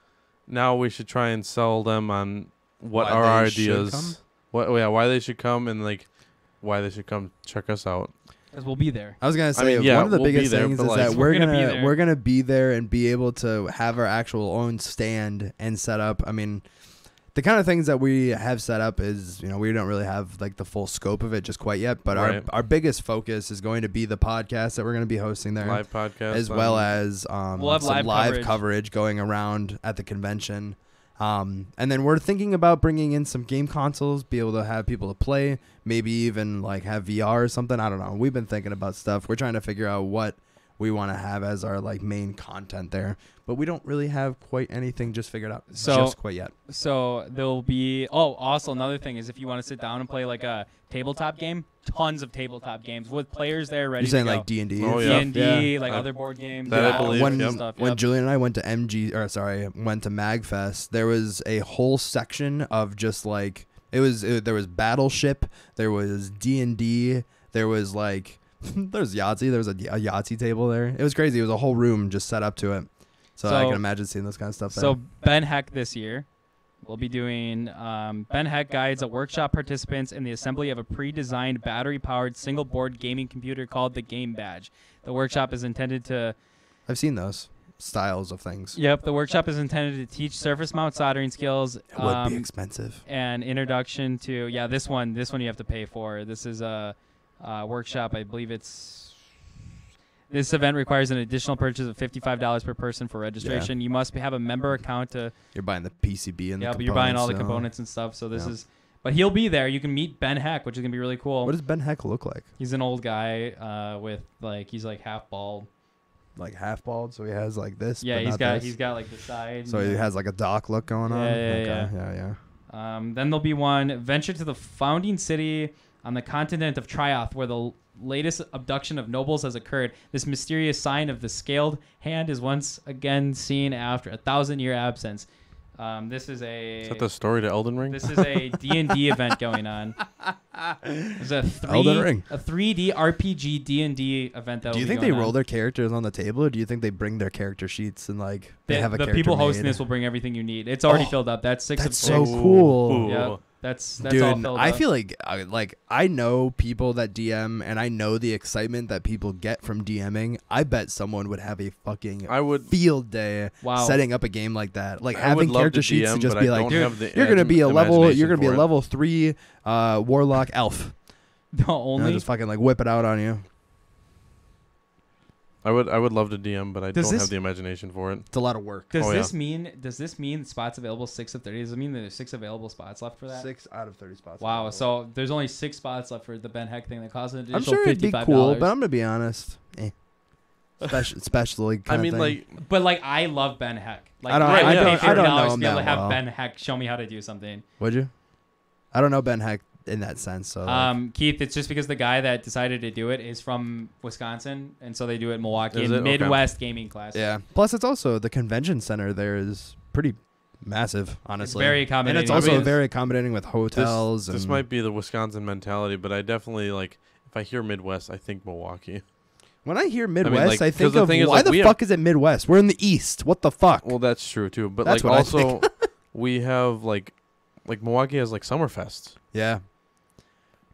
Now we should try and sell them on what Why are our they should ideas. come? Why they should come and like why they should come check us out. 'Cause we'll be there. I was gonna say mean, yeah, one of the we'll be biggest there, things but, is like- that we're We're gonna be gonna there. we're gonna be there and be able to have our actual own stand and set up. I mean, the kind of things that we have set up is, we don't really have like the full scope of it just quite yet. But Right. our biggest focus is going to be the podcast that we're going to be hosting there, Live podcast as well on- as We'll have some live coverage going around at the convention. And then we're thinking about bringing in some game consoles, be able to have people to play, maybe even like have VR or something. I don't know. We've been thinking about stuff. We're trying to figure out what we want to have as our like main content there, but we don't really have quite anything just figured out just quite yet. So there'll be also another thing is if you want to sit down and play like a tabletop game, tons of tabletop games with players there ready You're saying to go. like D&D? Oh, yeah. D&D, like Uh, other board games. that I all believe, sorts of yep. stuff. When Yep. Julian and I went to went to MagFest, there was a whole section of just like there was Battleship, there was D&D, there was like there's Yahtzee, there was a Yahtzee table there. It was crazy. It was a whole room just set up to it. So I So- can imagine seeing those kind of stuff there. So Ben Heck this year, we'll be doing Ben Heck guides workshop participants in the assembly of a pre-designed battery-powered single-board gaming computer called the Game Badge. The workshop is intended to I've seen those. styles of things. Yep, the workshop is intended to teach surface mount soldering skills. It would be expensive. And introduction to this one you have to pay for. This is a workshop. I believe this event requires an additional purchase of $55 per person for registration. You must have a member account to. You're buying the PCB and the but you're buying all the components and stuff. So this is. But he'll be there. You can meet Ben Heck, which is gonna be really cool. What does Ben Heck look like? He's an old guy with he's like half bald. Like half bald, so he has like this. Yeah, but he's got like the side. So he has like a doc look going on. Yeah. Then there'll be one venture to the founding city on the continent of Trioth, where the latest abduction of nobles has occurred. This mysterious sign of the scaled hand is once again seen after a 1,000-year absence. This is Is that the story to Elden Ring? This is a D&D event going on. There's a 3D RPG D&D event that. Do you think they roll their characters on the table, or do you think they bring their character sheets and like they have a character people hosting made? this will bring everything you need. It's already filled up. That's 6 That's of 6. so cool. Yeah. That's Dude, all filled I up. feel like I know people that DM, and I know the excitement that people get from DMing. I bet someone would have a fucking field day setting up a game like that. Like having character sheets to just be like, dude, you're gonna be a level 3 warlock elf. Just fucking like whip it out on you. I would love to DM, but I don't have the imagination for it. It's a lot of work. Does this mean spots available 6 of 30? Does it mean there's 6 available spots left for that? 6 out of 30 spots. Wow. available. So there's only 6 spots left for the Ben Heck thing that costs an additional I'm sure it'd be $55. cool, but I'm gonna be honest. Especially I mean, but I love Ben Heck. Like, I don't know him to be able to that have well. Ben Heck show me how to do something. Would you? I don't know Ben Heck in that sense. So Keith, it's just because the guy that decided to do it is from Wisconsin, and so they do it in Milwaukee. Is it? Midwest Gaming Class. Yeah. Plus, it's also the convention center there is pretty massive, honestly. It's very accommodating. And it's also very accommodating with hotels. This might be the Wisconsin mentality, but I definitely if I hear Midwest, I think Milwaukee. When I hear Midwest, I think of why the fuck is it Midwest? We're in the East. What the fuck? Well, that's true too. But That's what I think. we have like Milwaukee has Summerfest. Yeah.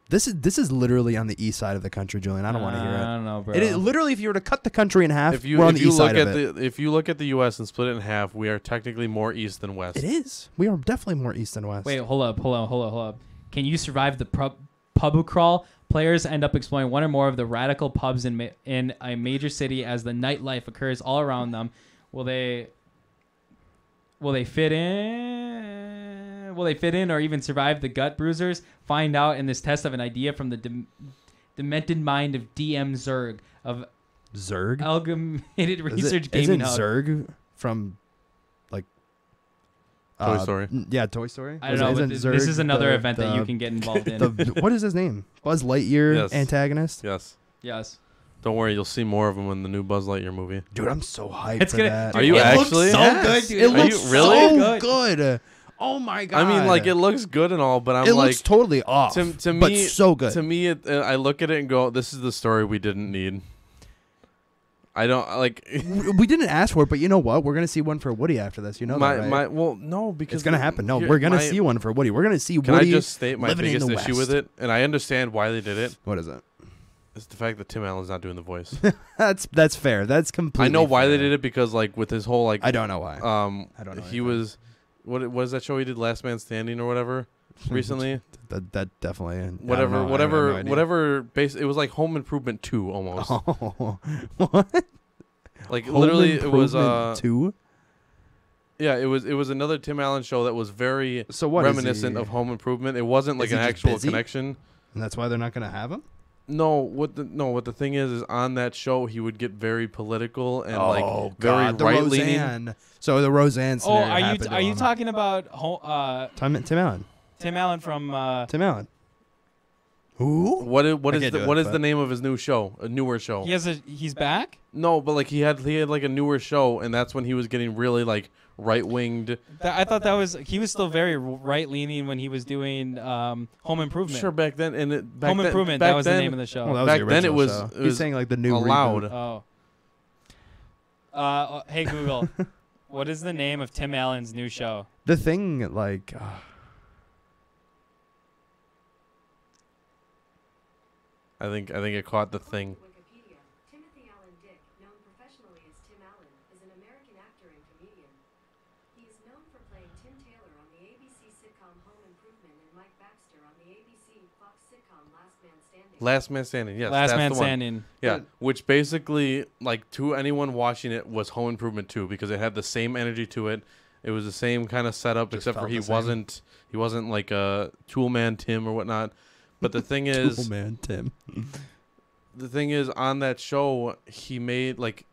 This is literally on the east side of the country, Julian. I don't want to hear it. I don't know, bro. It is literally, if you were to cut the country in half, we're on the east side of it. If you look at the U.S. and split it in half, we are technically more east than west. It is. We are definitely more east than west. Wait, hold up. Can you survive the pub crawl? Players end up exploring one or more of the radical pubs in a major city as the nightlife occurs all around them. Will they fit in? Will they fit in or even survive the gut bruisers? Find out in this test of an idea from the demented mind of DM Zerg of Zerg? Amalgamated Research Gaming Hub. Zerg from Toy Story. Yeah, Toy Story. I don't know. But this is another event that you can get involved in. What is his name? Buzz Lightyear antagonist? Yes. Don't worry, you'll see more of them in the new Buzz Lightyear movie. Dude, I'm so hyped for that. Are you actually? It looks so good, dude. It looks so good. Oh my god. I mean, it looks good and all, but it looks totally off. To me, but so good. To me, I look at it and go, "This is the story we didn't need." I don't We didn't ask for it, but you know what? We're gonna see one for Woody after this. You know that, right? Well, no, because it's gonna happen. No, we're gonna see one for Woody. We're gonna see Woody. Can I just state my biggest biggest issue with it? And I understand why they did it. What is it? It's the fact that Tim Allen's not doing the voice. That's fair. That's completely. I know why fair. they did it because with his whole I don't know why. I don't know. He was what is that show he did, Last Man Standing or whatever, recently? that definitely. Whatever. It was like Home Improvement 2 almost. Oh, what? Like literally, it was 2. Yeah, it was another Tim Allen show that was very reminiscent of Home Improvement. It wasn't like an actual connection, and that's why they're not gonna have him. No, what the thing is on that show he would get very political and very right leaning. So the Roseanne scenario. Are you talking about Tim Allen? Tim Allen from Tim Allen. Who? What is the name of his new show? A newer show. He's back? No, but he had like a newer show, and that's when he was getting really right winged. I thought he was still very right leaning when he was doing Home Improvement. Sure, back then Home Improvement. That was the name of the show. Well, back then it was. He's saying the new allowed. Reboot. Hey Google, what is the name of Tim Allen's new show? The Thing, I think it caught The Thing. Wikipedia. Timothy Allen Dick, known professionally as Tim Allen, is an American actor and comedian. He is known for playing Tim Taylor on the ABC sitcom Home Improvement and Mike Baxter on the ABC Fox sitcom Last Man Standing. Last Man Standing, yes. Last that's Man the one. Standing. Yeah, which basically, like, to anyone watching it was Home Improvement 2 because it had the same energy to it. It was the same kind of setup, Just except for felt the he wasn't like a Toolman Tim or whatnot. But the thing is, Toolman Tim. the thing is, on that show, he made like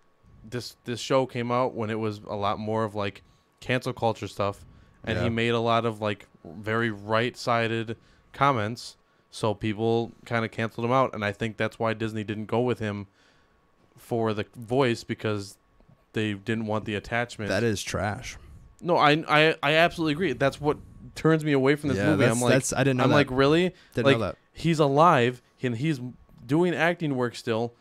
this show came out when it was a lot more of like cancel culture stuff, and Yeah. he made a lot of like very right-sided comments, so people kind of canceled him out, and I think that's why Disney didn't go with him for the voice because they didn't want the attachment. That is trash. No, I absolutely agree. That's what turns me away from this movie. I'm like, I didn't know I'm that. like, really? Didn't like, know that. he's alive and he's doing acting work still.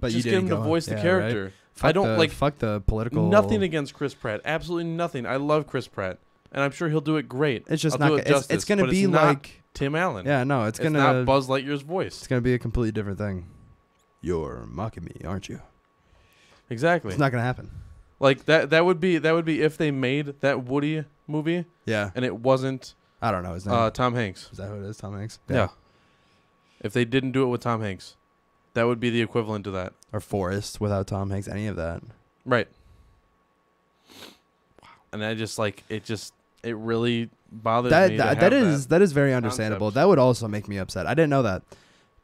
But just you get didn't him to go- voice the yeah, character. right? Fuck I don't the, like fuck the political. nothing against Chris Pratt. Absolutely nothing. I love Chris Pratt, and I'm sure he'll do it great. It's just I'll not. do it It's justice, gonna but be it's not like. Tim Allen. Yeah, no, it's It's gonna. not Buzz Lightyear's voice. It's gonna be a completely different thing. You're mocking me, aren't you? Exactly. It's not gonna happen. Like that would be if they made that Woody movie Yeah, and it wasn't I don't know his name. Tom Hanks. Is that who it is? Tom Hanks. Yeah. If they didn't do it with Tom Hanks, that would be the equivalent to that. Or Forrest without Tom Hanks. Any of that. Right. And I just like it really bothers me. That is very understandable. concept. That would also make me upset. I didn't know that.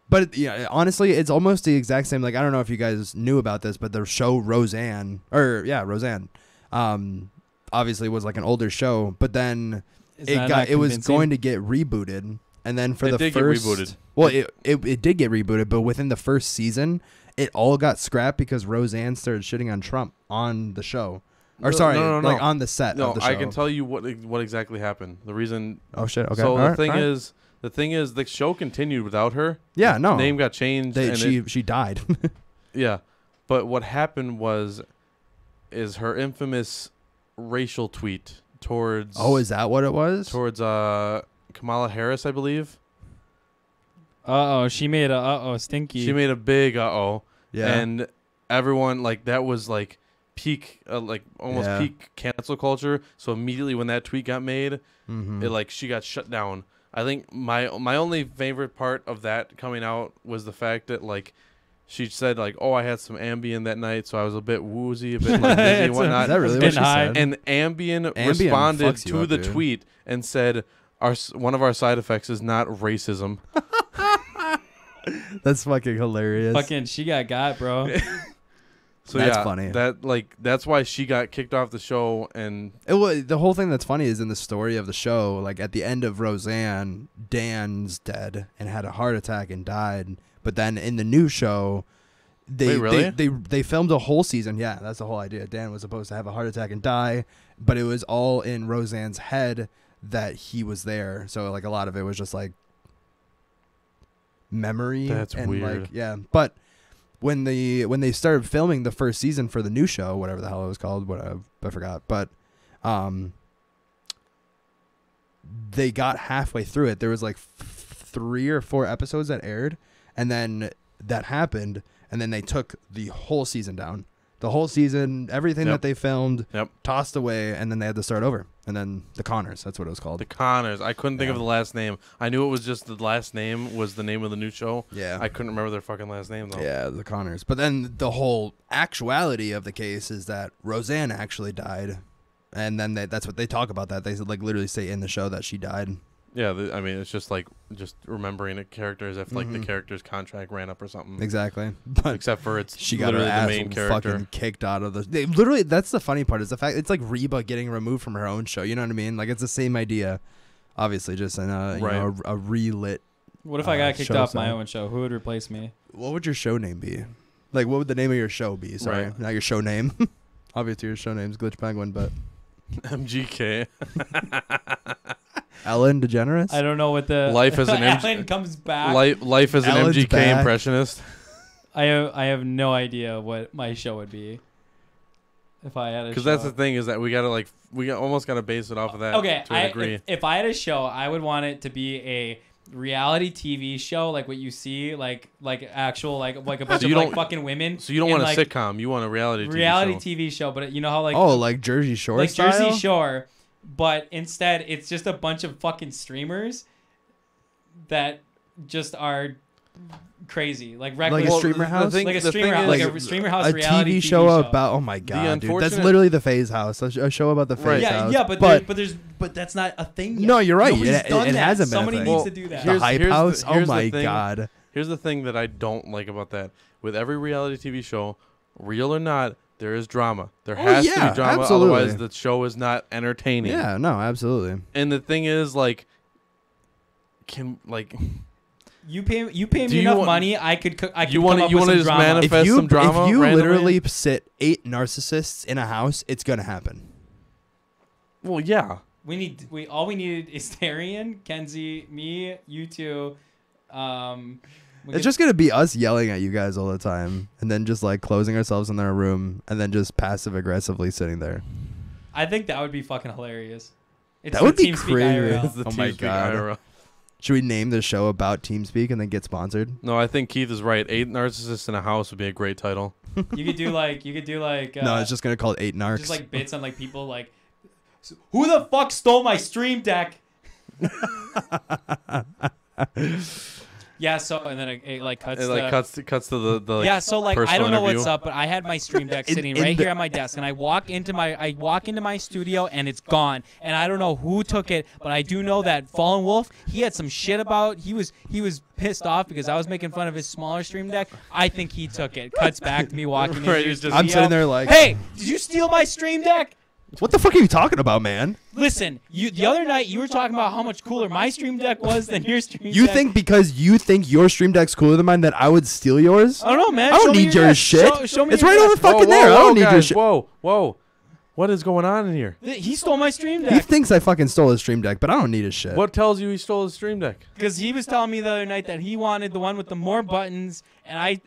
But yeah, honestly, it's almost the exact same. Like I don't know if you guys knew about this, but the show Roseanne, obviously was like an older show. But then Is that not it was convincing? going to get rebooted, and then for It the did get first, rebooted. well, it did get rebooted, but within the first season, it all got scrapped because Roseanne started shitting on Trump on the show. Or No, sorry, no, like no. on the set No, of the show. I can tell you what exactly happened. The reason. Oh shit! Okay. So all the right, thing all right. is, the show continued without her. yeah, no, Name got changed. and she died. yeah, but what happened is her infamous racial tweet towards. Oh, is that what it was? towards Kamala Harris, I believe. She made a stinky. She made a big Yeah. and everyone like that was like peak almost Yeah. peak cancel culture. So immediately when that tweet got made, Mhm. it like she got shut down. I think my only favorite part of that coming out was the fact that like she said like, oh, I had some Ambien that night, so I was a bit woozy, a bit like dizzy and whatnot. Is that really what Getting she high. said? And Ambien Ambien responded fucks you to up, the dude. tweet and said, one of our side effects is not racism. That's fucking hilarious. Fucking, she got, bro. So That's yeah, funny. That's why she got kicked off the show. And The whole thing that's funny is in the story of the show, like at the end of Roseanne, Dan's dead and had a heart attack and died. But then in the new show, Wait, really? they filmed a whole season. Yeah, that's the whole idea. Dan was supposed to have a heart attack and die, but it was all in Roseanne's head that he was there. So like a lot of it was just like memory. That's and weird. Like, yeah, but when they started filming the first season for the new show, whatever the hell it was called, I forgot, but they got halfway through it. There was like 3 or 4 episodes that aired, and then that happened, and then they took the whole season down. The whole season, everything Yep. that they filmed, Yep. tossed away, and then they had to start over. And then the Connors, that's what it was called. the Connors, I couldn't think Yeah. of the last name. I knew it was just the last name was the name of the new show. Yeah. I couldn't remember their fucking last name though. Yeah, the Connors. But then the whole actuality of the case is that Roseanne actually died. And then that's what they talk about that. They like literally say in the show that she died. Yeah, I mean, it's just like remembering a character as if like the Mhm. character's contract ran up or something. Exactly. But Except for it's she got her literally the ass main character. fucking kicked out of the. Literally, that's the funny part is the fact it's like Reba getting removed from her own show. You know what I mean? Like it's the same idea, obviously, just in a relit. What if I got kicked show off my style. own show? Who would replace me? What would your show name be? Like, what would the name of your show be? Sorry, Right. not your show name. Obviously, your show name's Glitch Penguin, but MGK. Ellen DeGeneres. I don't know what the Life as an Alan comes back. Life as an Ellen's MGK back. impressionist. I have no idea what my show would be if I had a show. Because that's the thing is that we almost gotta base it off of that. Okay, to a degree. if I had a show, I would want it to be a reality TV show, like what you see, like actual like a bunch So of you like don't- fucking women. So you don't in, want a like, sitcom. You want a reality reality TV show. TV show, but you know how like like Jersey Shore like style? Jersey Shore, but instead it's just a bunch of fucking streamers that just are crazy, like regular, Like a streamer house? like a the streamer thing house, is- like a streamer house a reality TV show show. about, oh my god, dude, that's unfortunate- literally the Phase House, a show about the Phase Right. House. Yeah, but that's not a thing yet. No, you're right. Nobody's It done that. hasn't been a Somebody thing. needs Well, to do that. the Hype here's House. Oh here's the my thing. god. Here's the thing that I don't like about that. With every reality TV show, real or not, there is drama. There Oh, has to yeah, be drama, absolutely. otherwise the show is not entertaining. Yeah, no, absolutely. And the thing is, like, You pay Do me you enough want- money, I could come you wanna- up you with wanna some just drama. manifest- If some drama if you randomly? literally sit 8 narcissists in a house, it's gonna happen. well, yeah. We all we needed is Darian, Kenzie, me, you two. It's just gonna be us yelling at you guys all the time, and then just like closing ourselves in our room, and then just passive aggressively sitting there. I think that would be fucking hilarious. It's That the would be TeamSpeak crazy. IRL. It's the Oh my TeamSpeak God. IRL. Should we name the show about TeamSpeak and then get sponsored? No, I think Keith is right. 8 narcissists in a house would be a great title. You could do like No, it's just gonna call it 8 narcs. just like bits on like people like, who the fuck stole my stream deck? Yeah, so and then it like cuts. It like cuts to the Yeah, so like I personal don't know interview. what's up, but I had my stream deck sitting in right the- here at my desk, and I walk into my studio, and it's gone, and I don't know who took it, but I do know that Fallen Wolf, he had some shit about. He was pissed off because I was making fun of his smaller stream deck. I think he took it. Cuts back to me walking into Right, your he's just- studio. I'm sitting there like, Hey, did you steal my stream deck? what the fuck are you talking about, man? Listen, the other night you were talking about how much cooler my stream deck was than your stream You deck. think because you think your stream deck's cooler than mine that I would steal yours? I don't know, man. I don't Show me need your your desk. shit. Show me It's your right over desk. fucking there. I don't need your guys, shit. Whoa. What is going on in here? He stole my stream He deck thinks I fucking stole his stream deck, but I don't need his shit. What tells you he stole his stream deck? because he was telling me the other night that he wanted the one with the more buttons, and I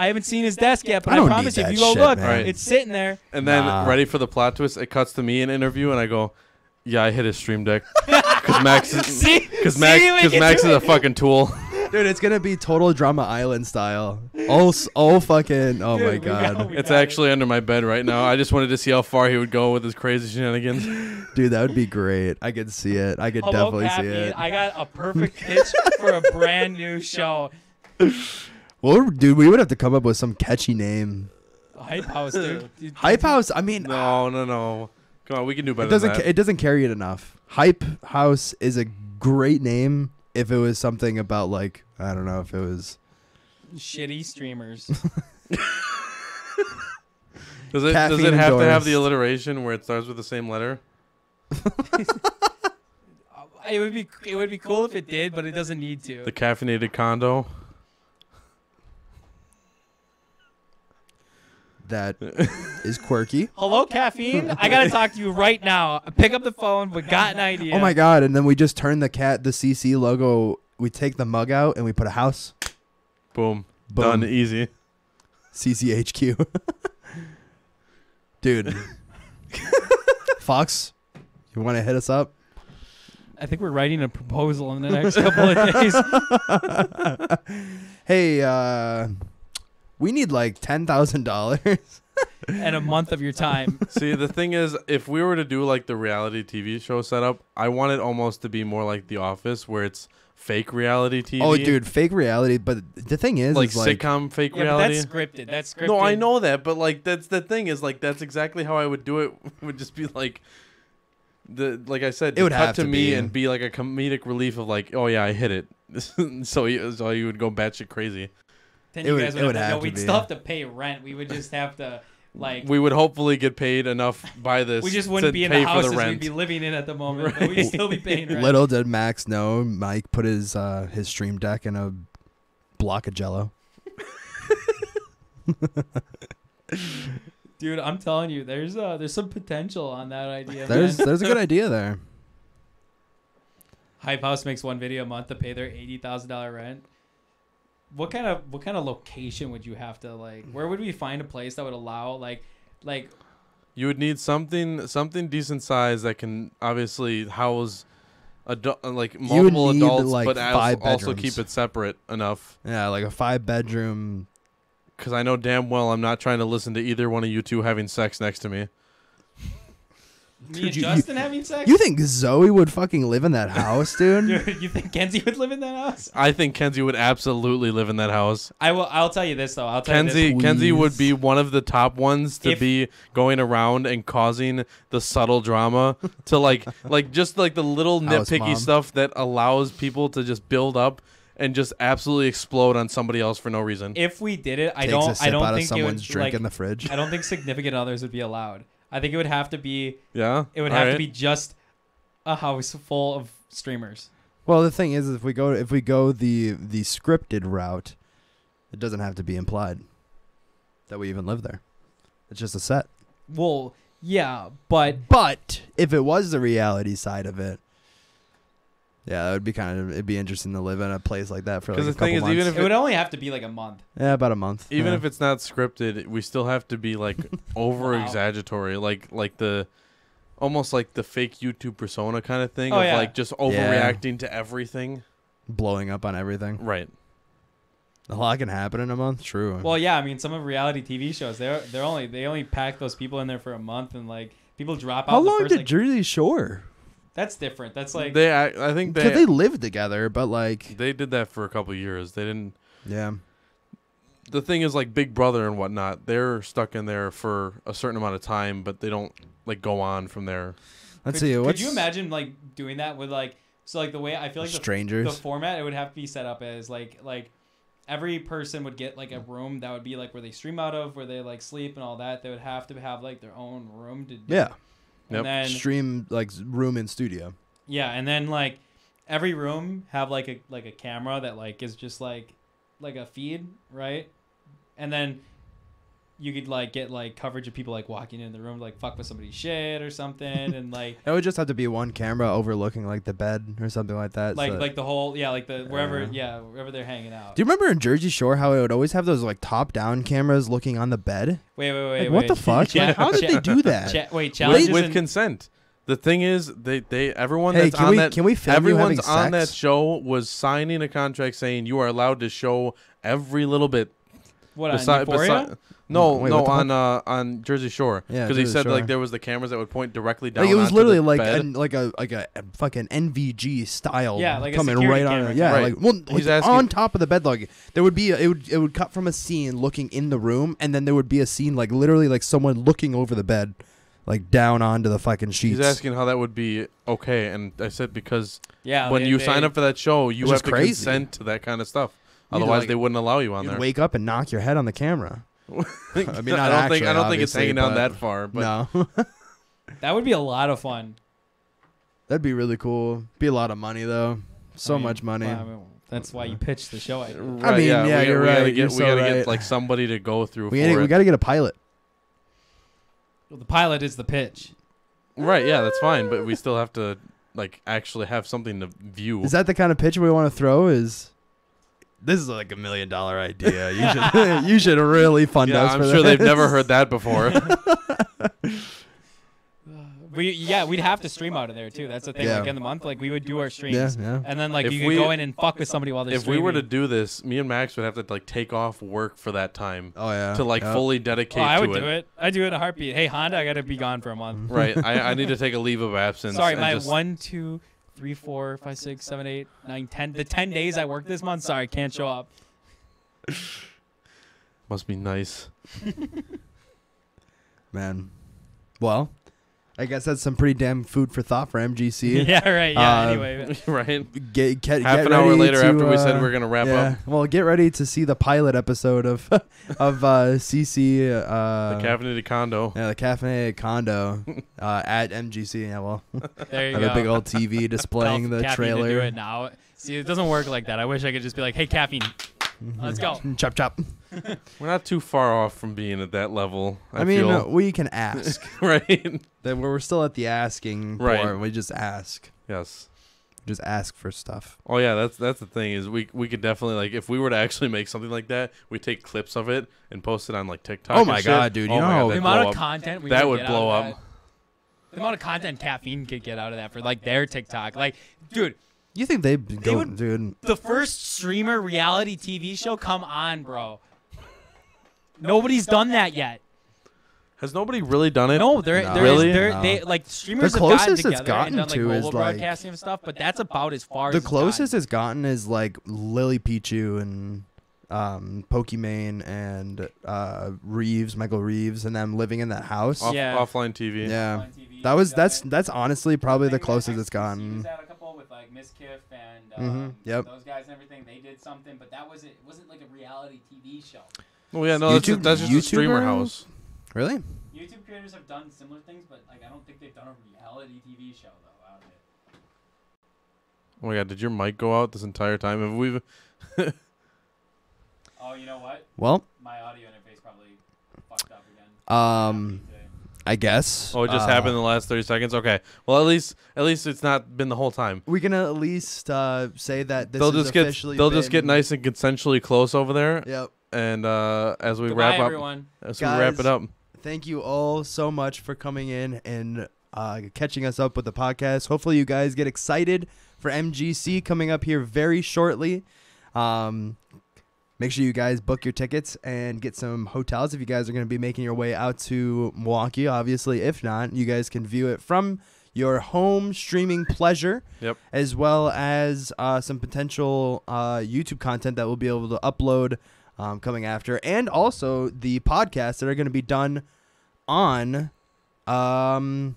haven't seen his desk yet, but I I, don't promise need you, if that you go shit, look, man. it's sitting there. And then Nah. ready for the plot twist, it cuts to me in an interview, and I go, "Yeah, I hit his stream deck because Max is Max is a fucking tool." Dude, it's gonna be total Drama Island style. All fucking. Oh Dude, my we god, got- It's actually under my bed right now. I just wanted to see how far he would go with his crazy shenanigans. dude, that would be great. I could see it. I could Hello, definitely see Caffeine. it. I got a perfect pitch for a brand new show. Well, dude, we would have to come up with some catchy name. Hype House, dude. Hype House. I mean, No. Come on, we can do better it doesn't. than that. It doesn't carry it enough. Hype House is a great name if it was something about like I don't know if it was. Shitty streamers. Does it Caffeine have to have endorsed. the alliteration where it starts with the same letter? It would be cool if it did, but it doesn't need to. The caffeinated condo. That is quirky. Hello, Caffeine. I gotta talk to you right now. Pick up the phone. We got an idea. Oh my god! And then we just turn the CC logo. We take the mug out and we put a house. Boom. Boom. Done. Easy. CCHQ. Dude. Fox, you want to hit us up? I think we're writing a proposal in the next couple of days. Hey, we need like $10,000. And a month of your time. See, the thing is, if we were to do like the reality TV show setup, I want it almost to be more like The Office, where it's fake reality TV. Oh, dude, fake reality. But the thing is, like is like sitcom fake Yeah, but reality. that's scripted. That's scripted. No, I know that, but like that's the thing is like that's exactly how I would do it. Would just be like like I said, It would cut have to to me be. and be like a comedic relief of like, oh yeah, I hit it. so you would go batshit crazy. Then It you would- guys it would have to, have no, to we'd be. still have to pay rent. We would just have to like. We would hopefully get paid enough by this. We just to wouldn't be in pay the for houses the rent. we'd be living in at the moment. But we'd still be paying rent. little did Max know Mike put his stream deck in a block of Jello. Dude, I'm telling you, there's some potential on that idea. There's man. a good idea there. Hype House makes one video a month to pay their $80,000 rent. What kind of location would you have to like? Where would we find a place that would allow like You would need something decent size that can obviously house like multiple need, adults, like, but 5 also bedrooms. keep it separate enough. Yeah, like a 5-bedroom. Because I know damn well I'm not trying to listen to either one of you two having sex next to me. Me and Dude, Justin having sex? You think Zoe would fucking live in that house, dude? You think Kenzie would live in that house? I think Kenzie would absolutely live in that house. I'll tell you this though. I'll tell you this. Kenzie would Please. be one of the top ones to If- be going around and causing the subtle drama to like just like the little House nitpicky mom. stuff that allows people to just build up and just absolutely explode on somebody else for no reason. If we did it, I Takes don't a sip I don't out of think it someone's would drink like, in the fridge. I don't think significant others would be allowed. I think it would have to be Yeah, it would All have right. to be just a house full of streamers. Well, the thing is, if we go the scripted route, it doesn't have to be implied that we even live there. It's just a set. Well, yeah, but But if it was the reality side of it, yeah, that would be it'd be interesting to live in a place like that for like 'Cause a the couple thing is, months. even if it would only have to be like a month. Yeah, about a month. Even yeah. if it's not scripted, we still have to be like over exaggeratory, like the almost like the fake YouTube persona kind of thing Oh, of yeah. like just overreacting to everything. blowing up on everything. Right. A lot can happen in a month. True. Well, yeah, I mean, some of reality TV shows they only pack those people in there for a month, and like people drop out. how the long first, did like, Jersey Shore? That's different. That's like I think Because they lived together, but like, they did that for a couple of years. They didn't. yeah. The thing is, like Big Brother and whatnot, they're stuck in there for a certain amount of time, but they don't like go on from there. Let's could, see. Could What's you imagine like doing that with like the way I feel like the strangers? format it would have to be set up as like every person would get like a room that would be like where they stream out of, where they like sleep and all that. They would have to have like their own room to do. Yeah. And Yep. then Stream like room in studio. yeah, and then like every room have like a camera that like is just like a feed, right? And then you could like get like coverage of people like walking in the room like fuck with somebody's shit or something and like It would just have to be one camera overlooking like the bed or something like that. like so- like the whole like the wherever wherever they're hanging out. Do you remember in Jersey Shore how it would always have those like top-down cameras looking on the bed? Wait, Like, what the fuck? Like, how did they do that? Wait, challenges With in- consent. The thing is, everyone Hey, that's can on we- that can we film you everyone's having on that sex? show was signing a contract saying you are allowed to show every little bit. what on Euphoria? No, Wait, no, what the on Jersey Shore. Yeah, because he Jersey said Shore. like there was the cameras that would point directly down. Like it was onto literally the like bed. like a fucking NVG style Yeah, like a coming security right on camera. it. Yeah, Right. like well, He's like, asking- on top of the bed. Like there would be it would cut from a scene looking in the room, and then there would be a scene like literally like someone looking over the bed, like down onto the fucking sheets. He's asking how that would be okay, and I said because Yeah, when you sign up for that show, you Which have is to crazy. consent to that kind of stuff. You'd, Otherwise, like- they wouldn't allow you on You'd there. wake up and knock your head on the camera. I mean, not I don't think actually, I don't think it's obviously, hanging down but- that far. But No, that would be a lot of fun. that'd be really cool. Be a lot of money though. So I mean, much money. well, I mean, that's why you pitched the show. Right, I mean, yeah, we you're gotta right. Get, You're we so gotta right. get like somebody to go through we for it. got to get a pilot. Well, the pilot is the pitch. Right, yeah, that's fine, but we still have to like actually have something to view. Is that the kind of pitch we want to throw? Is this is like $1 million idea? You should you should really fund yeah, us. I'm for sure they've this. never heard that before. We'd have to stream out of there too. That's the thing. Yeah. Like in the month, like we would do our streams, Yeah, yeah. and then like If you could we- go in and fuck with somebody while they're If we streaming. were to do this, me and Max would have to like take off work for that time Oh yeah. to like Yep. fully dedicate I to would do it. I do it in a heartbeat. Hey Honda, I gotta be gone for a month. Right, I need to take a leave of absence. Sorry, and my just- 1, 2, 3, 4, 5, 6, 7, 8, 9, 10. The 10 days I worked this month. Sorry, can't show up. must be nice. Man. Well, I guess that's some pretty damn food for thought for MGC. Yeah, right. Yeah. Uh, Anyway, Right, Get half an hour ready later to, after we said we are gonna wrap yeah. up. Well, get ready to see the pilot episode of CC. The caffeinated condo. Yeah, the caffeinated condo at MGC. Yeah, well, there you have go. a big old TV displaying Tell the Caffeine trailer. To do it now. See, it doesn't work like that. I wish I could just be like, "Hey, caffeine, let's go." Chop chop. We're not too far off from being at that level. I mean, feel. we can ask. Right. That we're still at the asking Right. part. We just ask. Yes. Just ask for stuff. Oh yeah, that's the thing is we could definitely like if we were to actually make something like that, we take clips of it and post it on like TikTok. Oh and my shit. God, dude, you Oh know my how- God, The that'd amount blow of up. content we That could would get blow out of up. The amount of content Caffeine could get out of that for like their TikTok. Like, dude, You think they go, would- dude? the first streamer reality TV show? Come on, bro. Nobody's done that yet. Has nobody really done it? No, Really? they like streamers The have gotten closest it's together gotten and done like to is, mobile like- broadcasting and stuff, but that's about as far The as closest it's gotten is like Lily Pichu and Pokimane and Michael Reeves, and them living in that house. Yeah. Offline TV. Yeah, that's honestly probably the closest it's gotten. Had a couple with like Miss Kiff and Yep. those guys and everything. They did something, but that wasn't. It wasn't like a reality TV show. Well, yeah, no, that's just a streamer YouTuber? house. Really? YouTube creators have done similar things, but like I don't think they've done a reality TV show though out of it. Oh my god, did your mic go out this entire time? Have we? Oh, you know what? Well, My audio interface probably fucked up again. I guess. Oh, it just happened in the last 30 seconds. Okay. Well, at least it's not been the whole time. We can at least say that this They'll has just get officially they'll just get been- nice and consensually close over there. Yep. And as we Goodbye, wrap up, everyone. as we wrap it Guys, up, Thank you all so much for coming in and catching us up with the podcast. Hopefully, you guys get excited for MGC coming up here very shortly. Make sure you guys book your tickets and get some hotels if you guys are going to be making your way out to Milwaukee. Obviously, if not, you guys can view it from your home streaming pleasure. Yep. As well as some potential YouTube content that we'll be able to upload coming after, and also the podcasts that are going to be done on the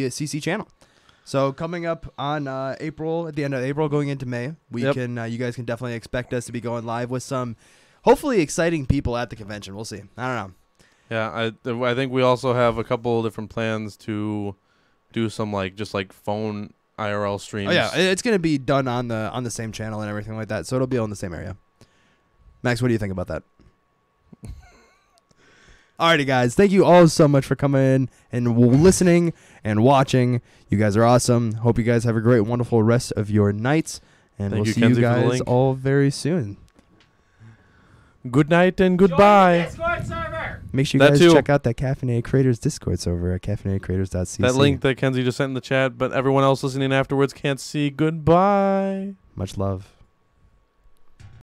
CC channel. So coming up on April, at the end of April, going into May, you guys can definitely expect us to be going live with some hopefully exciting people at the convention. We'll see. I don't know. yeah, I think we also have a couple different plans to do some just phone IRL streams. Oh yeah, it's going to be done on the same channel and everything like that. So it'll be on the same area. Max, what do you think about that? Alrighty, guys. Thank you all so much for coming in and listening and watching. You guys are awesome. Hope you guys have a great, wonderful rest of your nights. And Thank we'll you, see Kenzie, you for the guys link. all very soon. Good night and goodbye. Discord server. Make sure you That guys too. check out that Caffeinated Creators Discord server at caffeinatedcreators.cc. That link that Kenzie just sent in the chat, but everyone else listening afterwards can't see. Goodbye. Much love.